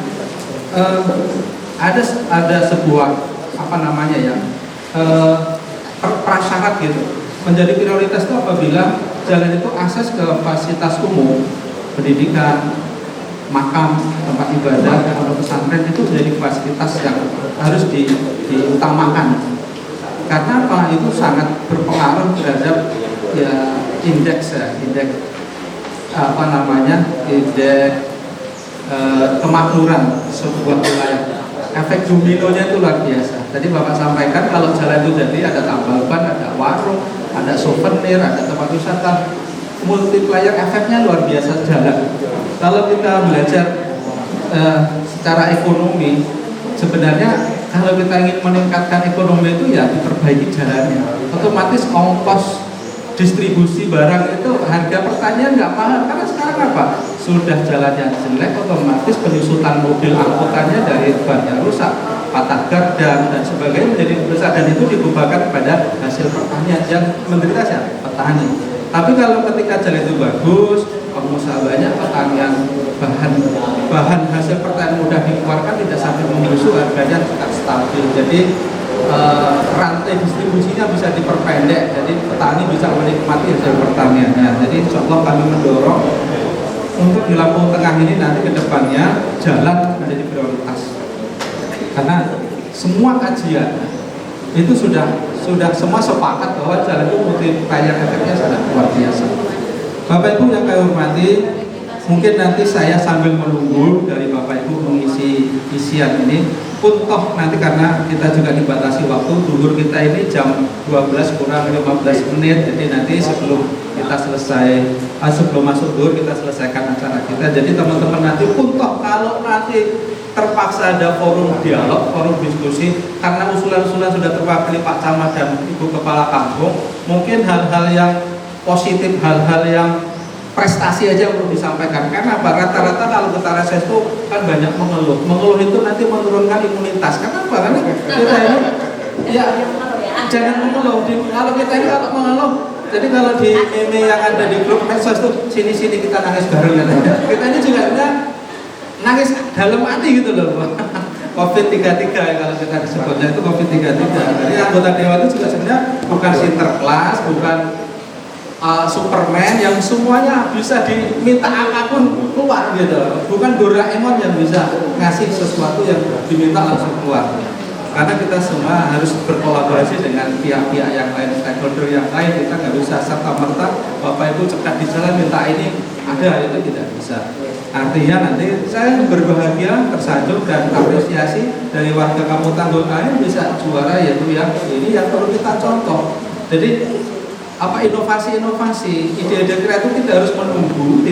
ada sebuah prasyarat gitu. Menjadi prioritas itu apabila jalan itu akses ke fasilitas umum, pendidikan, makam, tempat ibadah, pondok pesantren itu menjadi fasilitas yang harus diutamakan. Karena apa? Itu sangat berpengaruh terhadap ya indeks kemakmuran sebuah wilayah. Efek dominonya itu luar biasa. Tadi Bapak sampaikan kalau jalan itu jadi ada tambal ban, ada warung, ada souvenir, ada tempat wisata, multiplier efeknya luar biasa jalan. Kalau kita belajar secara ekonomi, sebenarnya kalau kita ingin meningkatkan ekonomi itu ya diperbaiki jalannya. Otomatis ongkos distribusi barang itu harga pertanian nggak mahal karena sekarang apa? Sudah jalannya jelek, otomatis penyusutan mobil angkutannya dari bannya rusak, patah gardan dan sebagainya menjadi besar dan itu dibebankan pada hasil pertanian yang menderita siapa? Petani. Tapi kalau ketika jalan itu bagus, pengusaha banyak, pertanian bahan hasil pertanian mudah dikeluarkan, tidak sampai membusuk, harganya tetap stabil. Jadi rantai distribusinya bisa diperpendek, jadi petani bisa menikmati hasil pertaniannya. Jadi insya Allah kami mendorong untuk di Lampung Tengah ini nanti ke depannya jalan menjadi prioritas. Karena semua kajian itu sudah semua sepakat bahwa jalan itu multiplier efeknya sangat luar biasa. Bapak Ibu yang kami hormati, mungkin nanti saya sambil menunggu dari Bapak Ibu mengisi isian ini pun toh nanti karena kita juga dibatasi waktu, duhur kita ini jam 12 kurang 15 menit, jadi nanti sebelum kita selesai sebelum masuk duhur kita selesaikan acara kita. Jadi teman-teman nanti pun toh kalau nanti terpaksa ada forum dialog, forum diskusi karena usulan-usulan sudah terwakili Pak Camat dan Ibu Kepala Kampung, mungkin hal-hal yang positif, hal-hal yang prestasi aja perlu disampaikan. Karena apa? Rata-rata kalau kita reses itu kan banyak mengeluh itu nanti menurunkan imunitas. Kenapa? Karena kita ini ya jangan mengeluh. Kalau kita ini kalau mengeluh, jadi kalau di meme yang ada di grup medsos tuh sini-sini kita nangis bareng ya. Kita ini juga nangis dalam hati gitu loh. COVID-33 kalau kita disebutnya itu COVID-33. Jadi anggota dewan itu juga sebenarnya bukan sinterklas, bukan Superman yang semuanya bisa diminta apapun keluar gitu. Bukan Doraemon yang bisa ngasih sesuatu yang diminta langsung keluar. karena kita semua harus berkolaborasi dengan pihak-pihak yang lain, stakeholder yang lain. Kita nggak bisa serta-merta Bapak Ibu cekat di jalan minta ini ada, itu tidak bisa. Artinya nanti saya berbahagia, tersanjung dan apresiasi dari warga Kampung Tanggul Angin bisa juara, yaitu yang ini yang perlu kita contoh. Jadi apa inovasi-inovasi, ide-ide kreatif tidak harus menunggu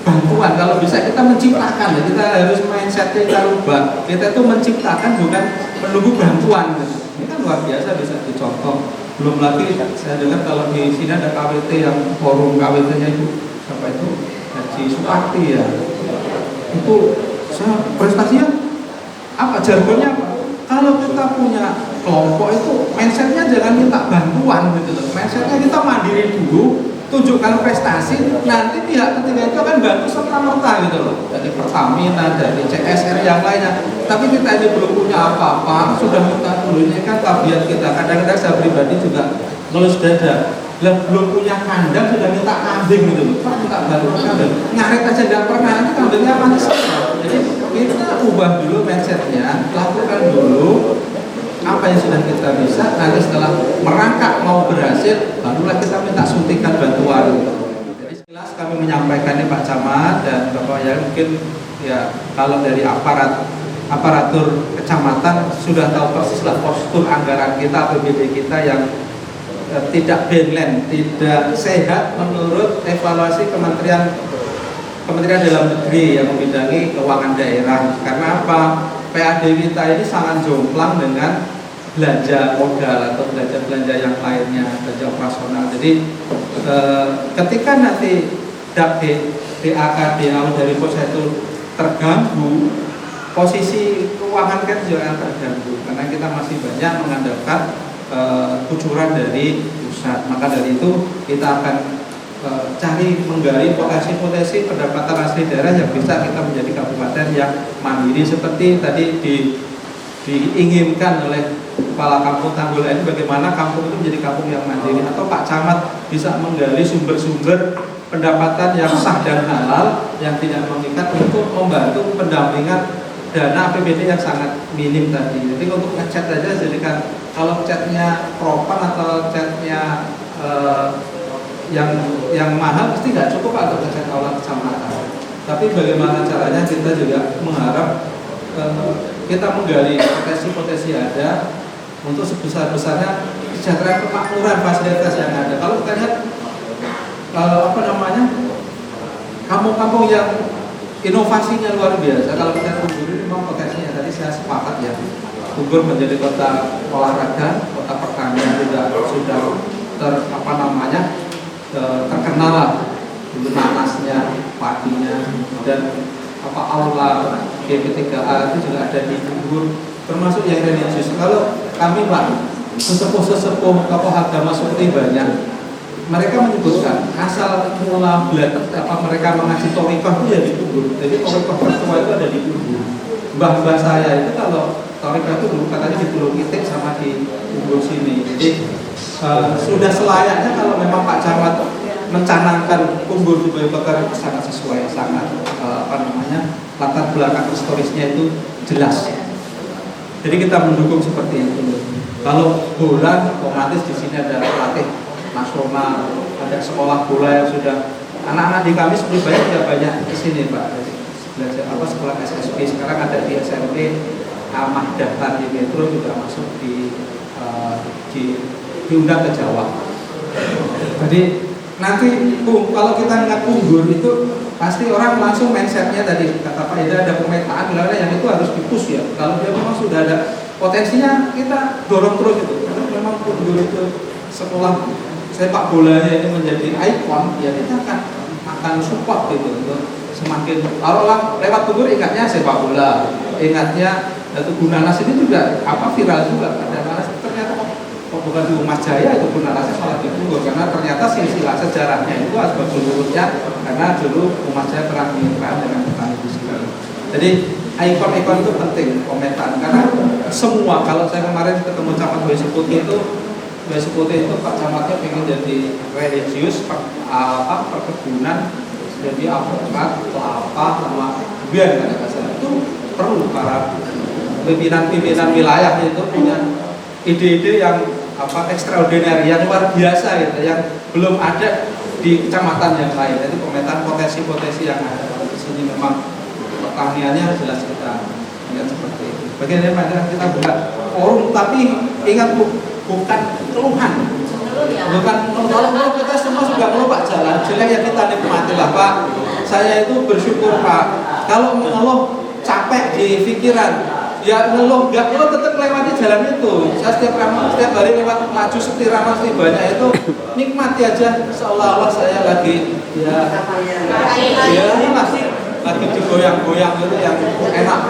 bantuan. Kalau bisa kita menciptakan, ya kita harus mindsetnya kita rubah. Kita itu menciptakan, bukan menunggu bantuan. Ini kan luar biasa bisa dicontoh. Belum lagi saya dengar kalau di sini ada KWT yang forum KWT-nya itu siapa itu? Haji Suparti ya. Itu saya prestasinya apa, jargonnya apa? Kalau kita punya kelompok itu mindsetnya jangan minta bantuan gitu loh. Mindsetnya kita mandiri dulu, tunjukkan prestasi, nanti pihak ketiga itu akan bantu serta-merta gitu loh. Dari Pertamina, dari CSR yang lainnya. Tapi kita ini belum punya apa-apa, sudah minta dulu. Ini kan tabiat kita. Kadang-kadang saya pribadi juga ngelus dada. Belum punya kandang sudah minta kambing gitu loh. Pak minta bantu kambing, ngaret aja nggak pernah, nanti kambingnya mati semua. Jadi kita ubah dulu mindsetnya, lakukan dulu apa yang sudah kita bisa. Nanti setelah merangkak mau berhasil, barulah kita minta suntikan bantuan. Jadi jelas kami menyampaikan ini Pak Camat dan Bapak ya, mungkin ya kalau dari aparatur kecamatan sudah tahu persis lah postur anggaran kita, APBD kita yang tidak balance, tidak sehat menurut evaluasi Kementerian Dalam Negeri yang membidangi keuangan daerah. Karena apa? PAD kita ini sangat jomplang dengan belanja modal atau belanja yang lainnya, belanja operasional. Jadi ketika nanti DAK DAU dari pusat itu terganggu, posisi keuangan kan juga akan terganggu karena kita masih banyak mengandalkan kucuran dari pusat. Maka dari itu kita akan cari menggali potensi-potensi pendapatan asli daerah yang bisa kita menjadi kabupaten yang mandiri seperti tadi diinginkan oleh Kepala Kampung Tanggul ini, bagaimana kampung itu menjadi kampung yang mandiri, atau Pak Camat bisa menggali sumber-sumber pendapatan yang sah dan halal yang tidak mengikat untuk membantu pendampingan dana APBD yang sangat minim tadi. Jadi untuk ngecat aja jadikan, kalau catnya propan atau catnya yang mahal pasti nggak cukup Pak untuk ngecat aula kecamatan. Tapi bagaimana caranya kita juga mengharap kita menggali potensi-potensi ada untuk sebesar-besarnya kesejahteraan kemakmuran fasilitas yang ada. Kalau kita lihat kampung-kampung yang inovasinya luar biasa. Kalau kita Tunggur ini memang potensinya, tadi saya sepakat ya, Tunggur menjadi kota olahraga, kota pertanian juga sudah terkenal lah, dulu nanasnya, padinya, dan aula GP3A itu juga ada di Tunggur, termasuk yang religius. Kalau kami Pak, sesepuh-sesepuh tokoh agama seperti banyak, mereka menyebutkan asal mula mereka mengaji torikoh itu ya di Tunggur. Jadi torikoh tertua itu ada di Tunggur. Mbah-mbah saya itu kalau torikoh itu dulu katanya di Pulau Kitik sama di Tunggur sini. Jadi sudah selayaknya kalau memang Pak Camat mencanangkan Tunggur sebagai kota sangat sesuai, sangat latar belakang historisnya itu jelas. Jadi kita mendukung seperti itu. Kalau bola, otomatis di sini ada pelatih nasional, ada sekolah bola yang sudah, anak-anak di kami sebenarnya sudah banyak di sini Pak. Belajar sekolah SSB, sekarang ada di SMP Ahmad Dahlan di Metro juga masuk diundang ke Jawa. Jadi nanti kalau kita ingat Tunggur itu pasti orang langsung mindsetnya tadi kata Pak Ida ada pemetaan yang itu harus dipush ya. Kalau dia memang sudah ada potensinya kita dorong terus itu. Karena memang Tunggur itu sekolah sepak bolanya ini menjadi ikon, ya kita akan support gitu untuk semakin. Kalau lewat Tunggur ingatnya sepak bola, ingatnya Gunanas ini juga viral juga. Ada ternyata bukan di Umas Jaya itu Gunanasnya malah di Tunggur, karena ternyata silsilah sejarahnya itu asbab dulunya karena dulu Umas Jaya pernah mitra dengan petani di sini. Jadi ikon-ikon itu penting pemetaan, karena semua, kalau saya kemarin ketemu Camat Wesi Putih itu Pak Camatnya pengen jadi religius, perkebunan, jadi avokat, kelapa, sama biar itu perlu para pimpinan-pimpinan wilayah itu punya ide-ide yang ekstraordinary, yang luar biasa gitu, yang belum ada di kecamatan yang lain. Itu pemetaan potensi-potensi yang ada di sini. Memang pertaniannya jelas kita lihat seperti itu. Bagaimana kita buka forum, tapi ingat bukan keluhan. Bukan kalau kita semua sudah perlu Pak jalan jelek ya kita nikmati lah Pak. Saya itu bersyukur Pak. Kalau mengeluh capek di pikiran, ya ngeluh nggak ngeluh tetap lewati jalan itu. Saya setiap hari lewat maju setir ramah banyak itu nikmati aja, seolah-olah saya lagi lagi digoyang-goyang gitu yang enak.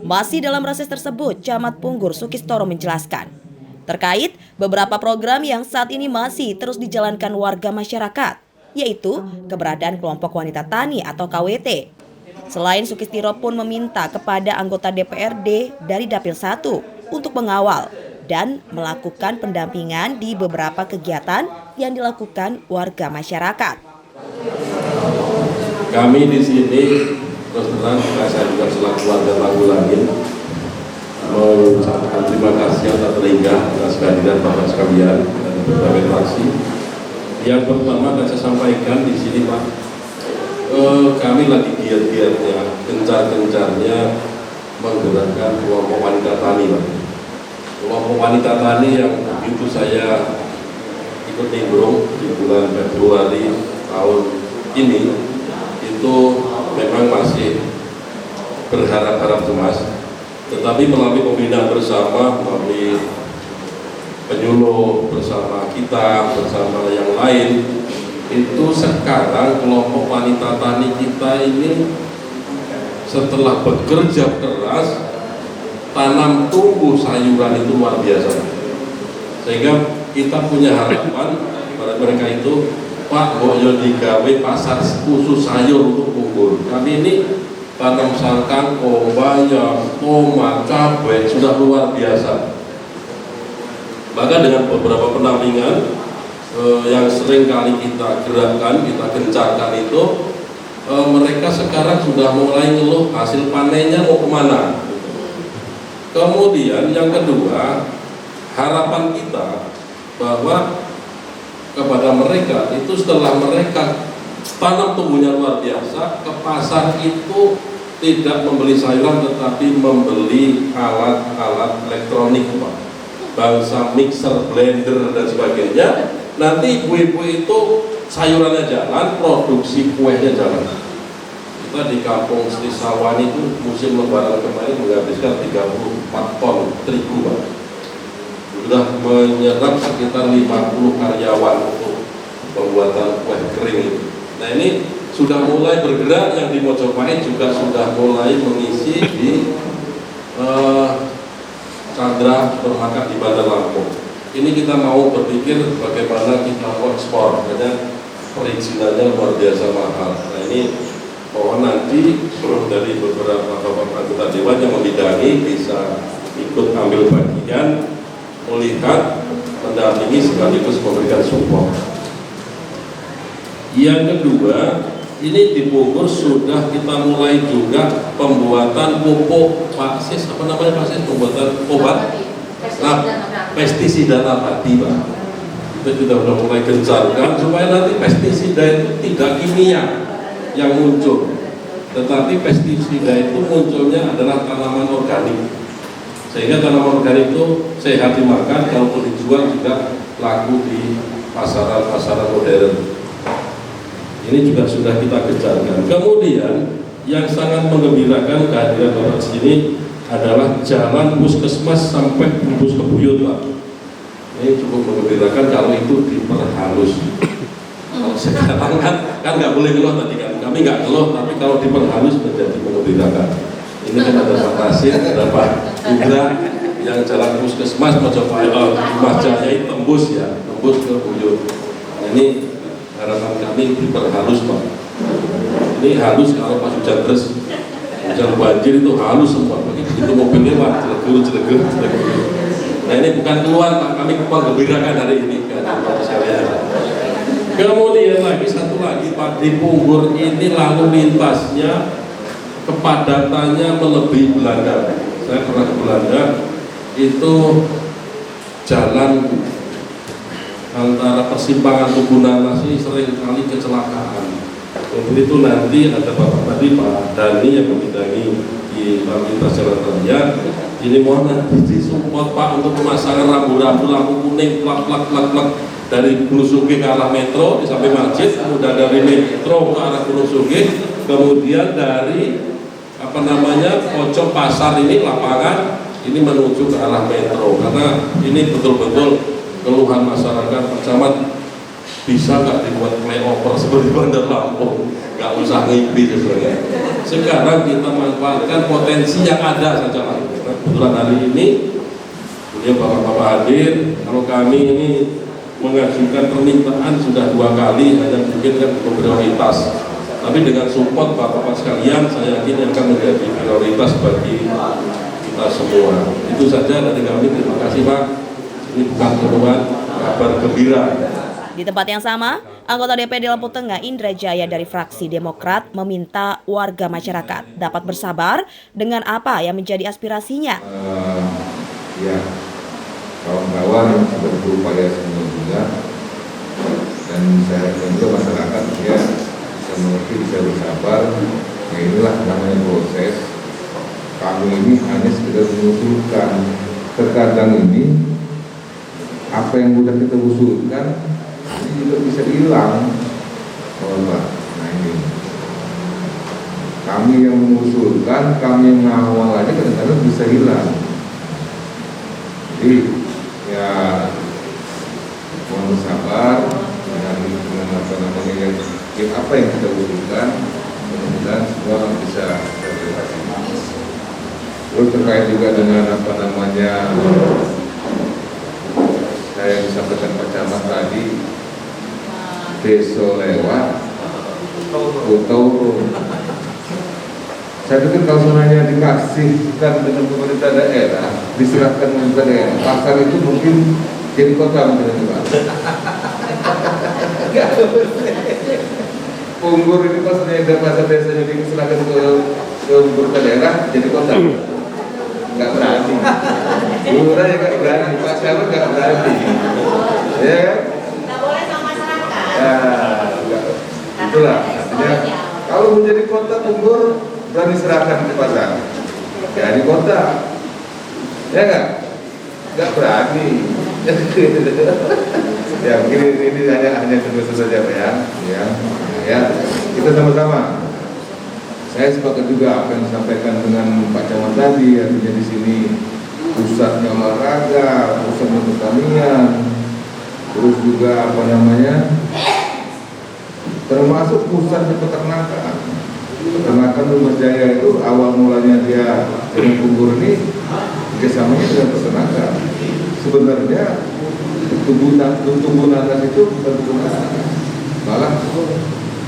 Masih dalam reses tersebut, Camat Punggur Sukistoro menjelaskan terkait beberapa program yang saat ini masih terus dijalankan warga masyarakat, yaitu keberadaan kelompok wanita tani atau KWT. Selain Sukistiro pun meminta kepada anggota DPRD dari Dapil 1 untuk mengawal dan melakukan pendampingan di beberapa kegiatan yang dilakukan warga masyarakat. Kami di sini terus terang, saya juga selaku warga Tanggulangin mengucapkan terima kasih atas terhingga atas kehadiran Bapak sekalian dan berbagai fraksi. Yang pertama akan saya sampaikan di sini Pak, kami lagi giat-giatnya, gencar-gencarnya menggerakkan kelompok wanita tani Pak. Kelompok wanita tani yang begitu saya ikut nimbrung di bulan Februari tahun ini, itu memang masih berharap-harap cemas. Tetapi melalui pembinaan bersama, melalui penyuluh bersama kita, bersama yang lain, itu sekarang kelompok wanita tani kita ini setelah bekerja keras, tanam tumbuh sayuran itu luar biasa. Sehingga kita punya harapan pada mereka itu, Pak, boyo digawe pasar khusus sayur untuk Punggur. Kami ini tanam kangkung, bayam, tomat, cabai sudah luar biasa. Bahkan dengan beberapa pendampingan yang sering kali kita gerakkan, kita gencarkan itu, mereka sekarang sudah mulai ngeluh hasil panennya mau kemana. Kemudian yang kedua, harapan kita bahwa kepada mereka itu setelah mereka tanam tumbuhnya luar biasa, ke pasar itu tidak membeli sayuran tetapi membeli alat-alat elektronik Pak, bangsa mixer, blender dan sebagainya. Nanti ibu-ibu itu sayurannya jalan, produksi kuenya jalan. Kita di kampung Sri Sawan itu musim lebaran kemarin menghabiskan 34 ton terigu Pak. Sudah menyerap sekitar 50 karyawan untuk pembuatan kue kering itu. Nah ini sudah mulai bergerak, yang di Mojopahit juga sudah mulai mengisi di Chandra Supermarket di Bandar Lampung. Ini kita mau berpikir bagaimana kita mau ekspor, karena perizinannya luar biasa mahal. Nah ini mohon nanti dari beberapa bapak anggota dewan yang membidangi bisa ikut ambil bagian, melihat, mendampingi sekaligus memberikan support. Yang kedua, ini di Bogor sudah kita mulai juga pembuatan pupuk paksis, pembuatan obat pestisida nabati Pak. Itu sudah mulai gencarkan supaya nanti pestisida itu tidak kimia yang muncul, tetapi pestisida itu munculnya adalah tanaman organik, sehingga tanaman organik itu sehat dimakan, kalau dijual juga laku di pasaran-pasaran modern. Ini juga sudah kita gencarkan. Kemudian yang sangat menggembirakan kehadiran Bapak di sini adalah jalan puskesmas sampai Bus Kebuyut Pak. Ini cukup menggembirakan kalau itu diperhalus. Kalau sekarang kan nggak boleh ngeluh tadi kan, kami nggak ngeluh, tapi kalau diperhalus menjadi menggembirakan. Ini kan ada Pak Tasir, ada Pak Indra yang jalan puskesmas Mojopahit, Majaya tembus ya, tembus ke Buyut. Nah, ini harapan kami diperhalus Pak. Ini halus kalau pas hujan terus, hujan banjir itu halus semua. Begitu mobil lewat, celegur. Nah ini bukan keluar Pak, kami menggembirakan hari ini kan, Kemudian lagi satu lagi Pak, di Punggur ini lalu lintasnya kepadatannya melebihi Belanda. Saya pernah ke Belanda, itu jalan antara persimpangan Tugu Nanas ini sering kali kecelakaan. Untuk itu nanti ada Bapak tadi Pak Dani yang membidangi di Lalu Lintas Jalan Raya. Ini mohon disupport Pak untuk pemasangan rambu-rambu lampu kuning plak dari Gunung Sugih ke arah metro di samping masjid, kemudian dari metro ke arah Gunung Sugih, kemudian dari pojok pasar ini lapangan ini menuju ke arah metro, karena ini betul-betul keluhan masyarakat Camat, bisa nggak dibuat flyover seperti Bandar Lampung, nggak usah ngimpi sebenarnya. Sekarang kita manfaatkan potensi yang ada saja lah. Nah, kebetulan hari ini beliau bapak-bapak hadir, kalau kami ini mengajukan permintaan sudah 2 kali, hanya mungkin kan prioritas. Tapi dengan support bapak-bapak sekalian, saya yakin akan menjadi prioritas bagi kita semua. Itu saja dari kami. Terima kasih Pak. Ini bukan keluhan, kabar gembira. Di tempat yang sama, anggota DPD Lampung Tengah Indra Jaya dari fraksi Demokrat meminta warga masyarakat dapat bersabar dengan apa yang menjadi aspirasinya. Ya, kawan-kawan sudah berupaya semua juga, dan saya juga masyarakat ya bisa mengerti, bisa bersabar. Ya inilah namanya proses. Kami ini hanya sekedar mengusulkan. Terkadang ini apa yang sudah kita usulkan ini juga bisa hilang. Nah ini kami yang mengusulkan, kami yang mengawal aja kadang-kadang bisa hilang. Jadi ya mohon bersabar dengan apa yang kita usulkan, mudah-mudahan semua bisa terrealisasi. Terus terkait juga dengan saya disampaikan Pak Camat tadi, besok lewat atau saya pikir kalau sebenarnya dikasihkan dengan pemerintah daerah, diserahkan pemerintah daerah, pasar itu mungkin jadi kota mungkin juga. Unggur ini pas ada pasar desanya diserahkan ke pemerintah daerah, jadi kota. Nggak berani. Lurah ya nggak berani, Pak Camat nggak berani. Ya. Nggak boleh sama masyarakat. Itulah artinya kalau menjadi kota Unggur berani serahkan ke pasar. Ya di kota, ya nggak berani. Ya mungkin ini hanya sebatas saja Pak ya. Kita sama-sama. Saya sepakat juga apa yang disampaikan dengan Pak Camat tadi, artinya di sini pusatnya olahraga, pusatnya pertanian, terus juga termasuk pusatnya peternakan. Peternakan Rumah Jaya itu awal mulanya dia dengan Unggur ini kerjasamanya dengan peternakan. Sebenarnya tumbuh nanas itu bukan peternakan, malah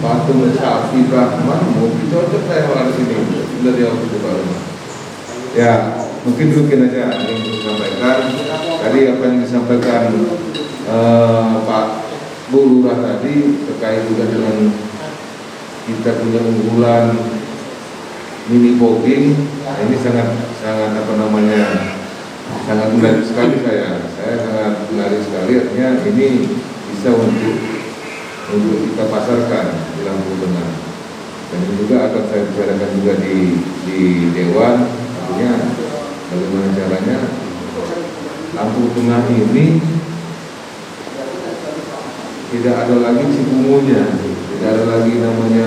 patung sapi Brahman mungkin cocok saya malah di sini dari waktu itu baru. Ya mungkin aja yang disampaikan tadi, apa yang disampaikan Pak Bu Lurah tadi terkait juga dengan kita punya unggulan mini bogging. Nah, ini sangat menarik sekali. Saya sangat menarik sekali, artinya ini bisa untuk kita pasarkan di Lampung Tengah. Dan ini juga akan saya bicarakan juga di Dewan, artinya bagaimana caranya Lampung Tengah ini tidak ada lagi cipungunya, tidak ada lagi namanya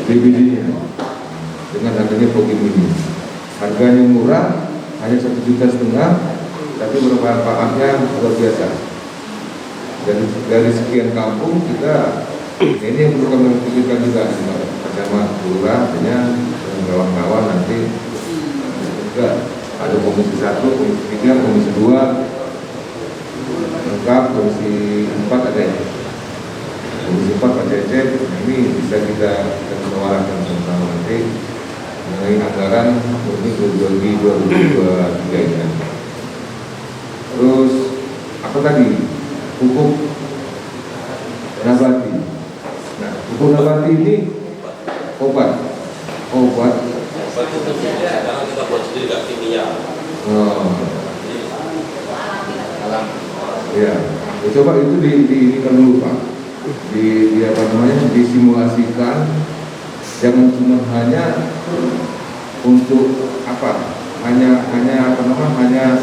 BBD-nya dengan adanya bogging ini. Harganya murah, hanya 1,5 juta, tapi bermanfaatnya luar biasa. Dari sekian kampung kita, ini yang perlu kami pikirkan juga Pak Camat, Lurah, dengan kawan-kawan nanti juga ada komisi 1, komisi 3, komisi 2 lengkap, komisi 4 ada ya. Komisi 4 Pak Cecep, ini bisa kita musyawarahkan bersama nanti mengenai anggaran untuk 2023 ini. Terus apa tadi? Pupuk nabati. Nah, pupuk nabati ini obat Bagi karena kita buat sendiri gak kimia. Oh. Ya, coba itu ini kan dulu Pak, di apa namanya, disimulasikan, jangan cuma hanya untuk apa, hanya apa namanya, hanya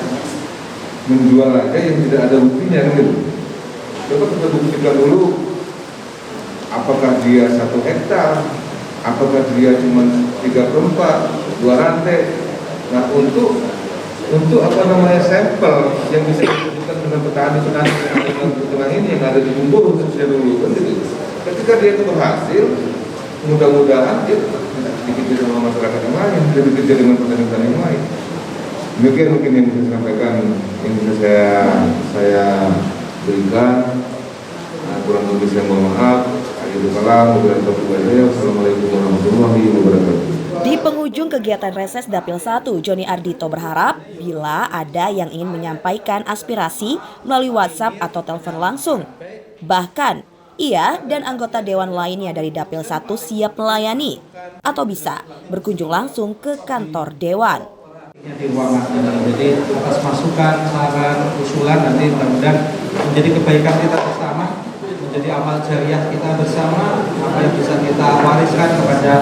menjual aja yang tidak ada buktinya kan gitu. Coba kita buktikan dulu, apakah dia 1 hektar, apakah dia cuma 3/4, 2 rantai. Nah untuk apa namanya, sampel yang bisa dibutuhkan dengan petani ini yang ada di Bungkulu khususnya dulu kan gitu. Ketika dia itu berhasil, mudah-mudahan dia dikejar sama masyarakat yang lain, dia dikejar dengan petani-petani yang lain. Demikian mungkin yang bisa saya sampaikan, yang bisa saya berikan. Nah, kurang lebih saya mohon maaf. Assalamualaikum warahmatullahi wabarakatuh. Di penghujung kegiatan reses Dapil 1, Joni Ardito berharap bila ada yang ingin menyampaikan aspirasi melalui WhatsApp atau telepon langsung. Bahkan, ia dan anggota dewan lainnya dari Dapil 1 siap melayani atau bisa berkunjung langsung ke kantor dewan. Di ruangan ini. Jadi atas masukan, saran, usulan nanti mudah-mudahan menjadi kebaikan kita bersama, menjadi amal jariah kita bersama, apa yang bisa kita wariskan kepada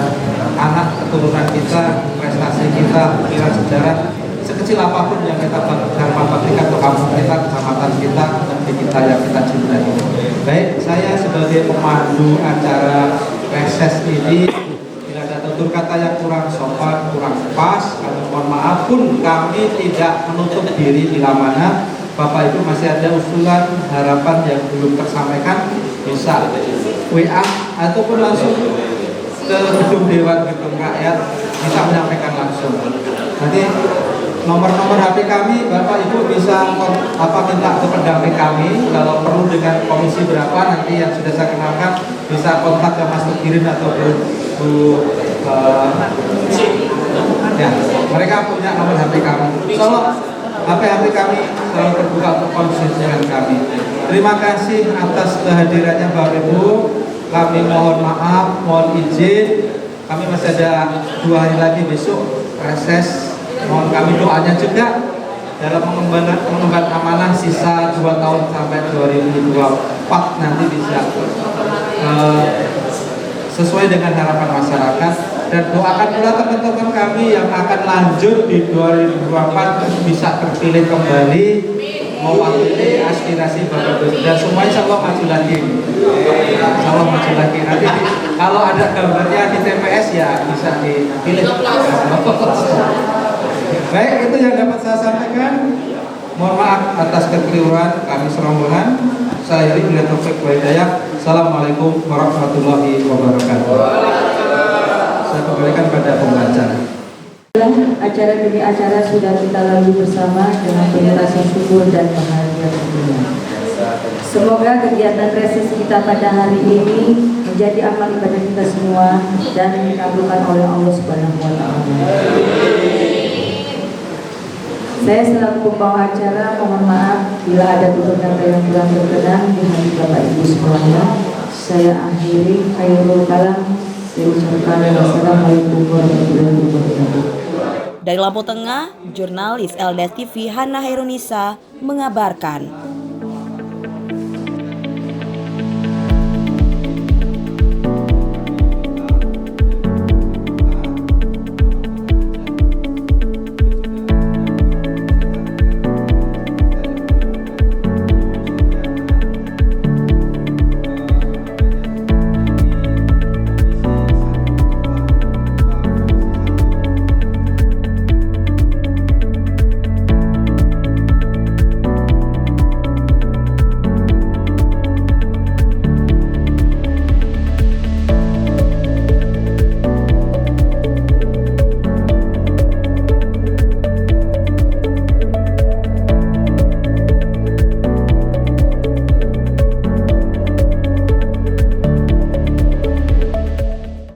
anak keturunan kita, prestasi kita, pikiran sejarah, sekecil apapun yang kita baktikan ke kampung kita, kecamatan kita, negeri kita yang kita cintai. Baik, saya sebagai pemandu acara reses ini, bila ada tutur kata yang kurang sopan, kurang pas, kami mohon maaf pun kami tidak menutup diri bila mana Bapak Ibu masih ada usulan, harapan yang belum tersampaikan, bisa WA ataupun langsung ke gedung Dewan Gedung Rakyat, bisa menyampaikan langsung. Nanti nomor-nomor HP kami Bapak Ibu bisa minta ke pendamping kami, kalau perlu dengan komisi berapa nanti yang sudah saya kenalkan bisa kontak ke Mas Tugirin atau ya, mereka punya nomor HP kami. HP kami selalu terbuka untuk komunikasi dengan kami. Terima kasih atas kehadirannya Bapak Ibu. Kami mohon maaf, mohon izin. Kami masih ada 2 hari lagi besok reses. Mohon kami doanya juga dalam mengemban amanah sisa 2 tahun sampai 2024 nanti bisa sesuai dengan harapan masyarakat, dan doakan pula teman-teman kami yang akan lanjut di 2024 bisa terpilih kembali mewakili aspirasi Bapak Ibu, dan semua insya Allah maju lagi. Insya Allah maju lagi. Nanti kalau ada gambarnya di TPS ya bisa dipilih. Baik, itu yang dapat saya sampaikan. Mohon maaf atas kekeliruan kami serombongan. Saya Ibnu Taufik Hidayah. Assalamualaikum warahmatullahi wabarakatuh. Saya kembalikan pada pembaca. Acara demi acara sudah kita lalui bersama dengan penuh rasa syukur dan bahagia tentunya. Semoga kegiatan reses kita pada hari ini menjadi amal ibadah kita semua dan dikabulkan oleh Allah Subhanahu wa taala. Saya selaku pembawa acara mohon maaf bila ada tutur kata yang kurang berkenan di hati Bapak Ibu semuanya. Saya akhiri, khairul kalam. Saya ucapkan wassalamualaikum warahmatullahi wabarakatuh. Dari Lampung Tengah, jurnalis LDS TV Hana Herunisa mengabarkan.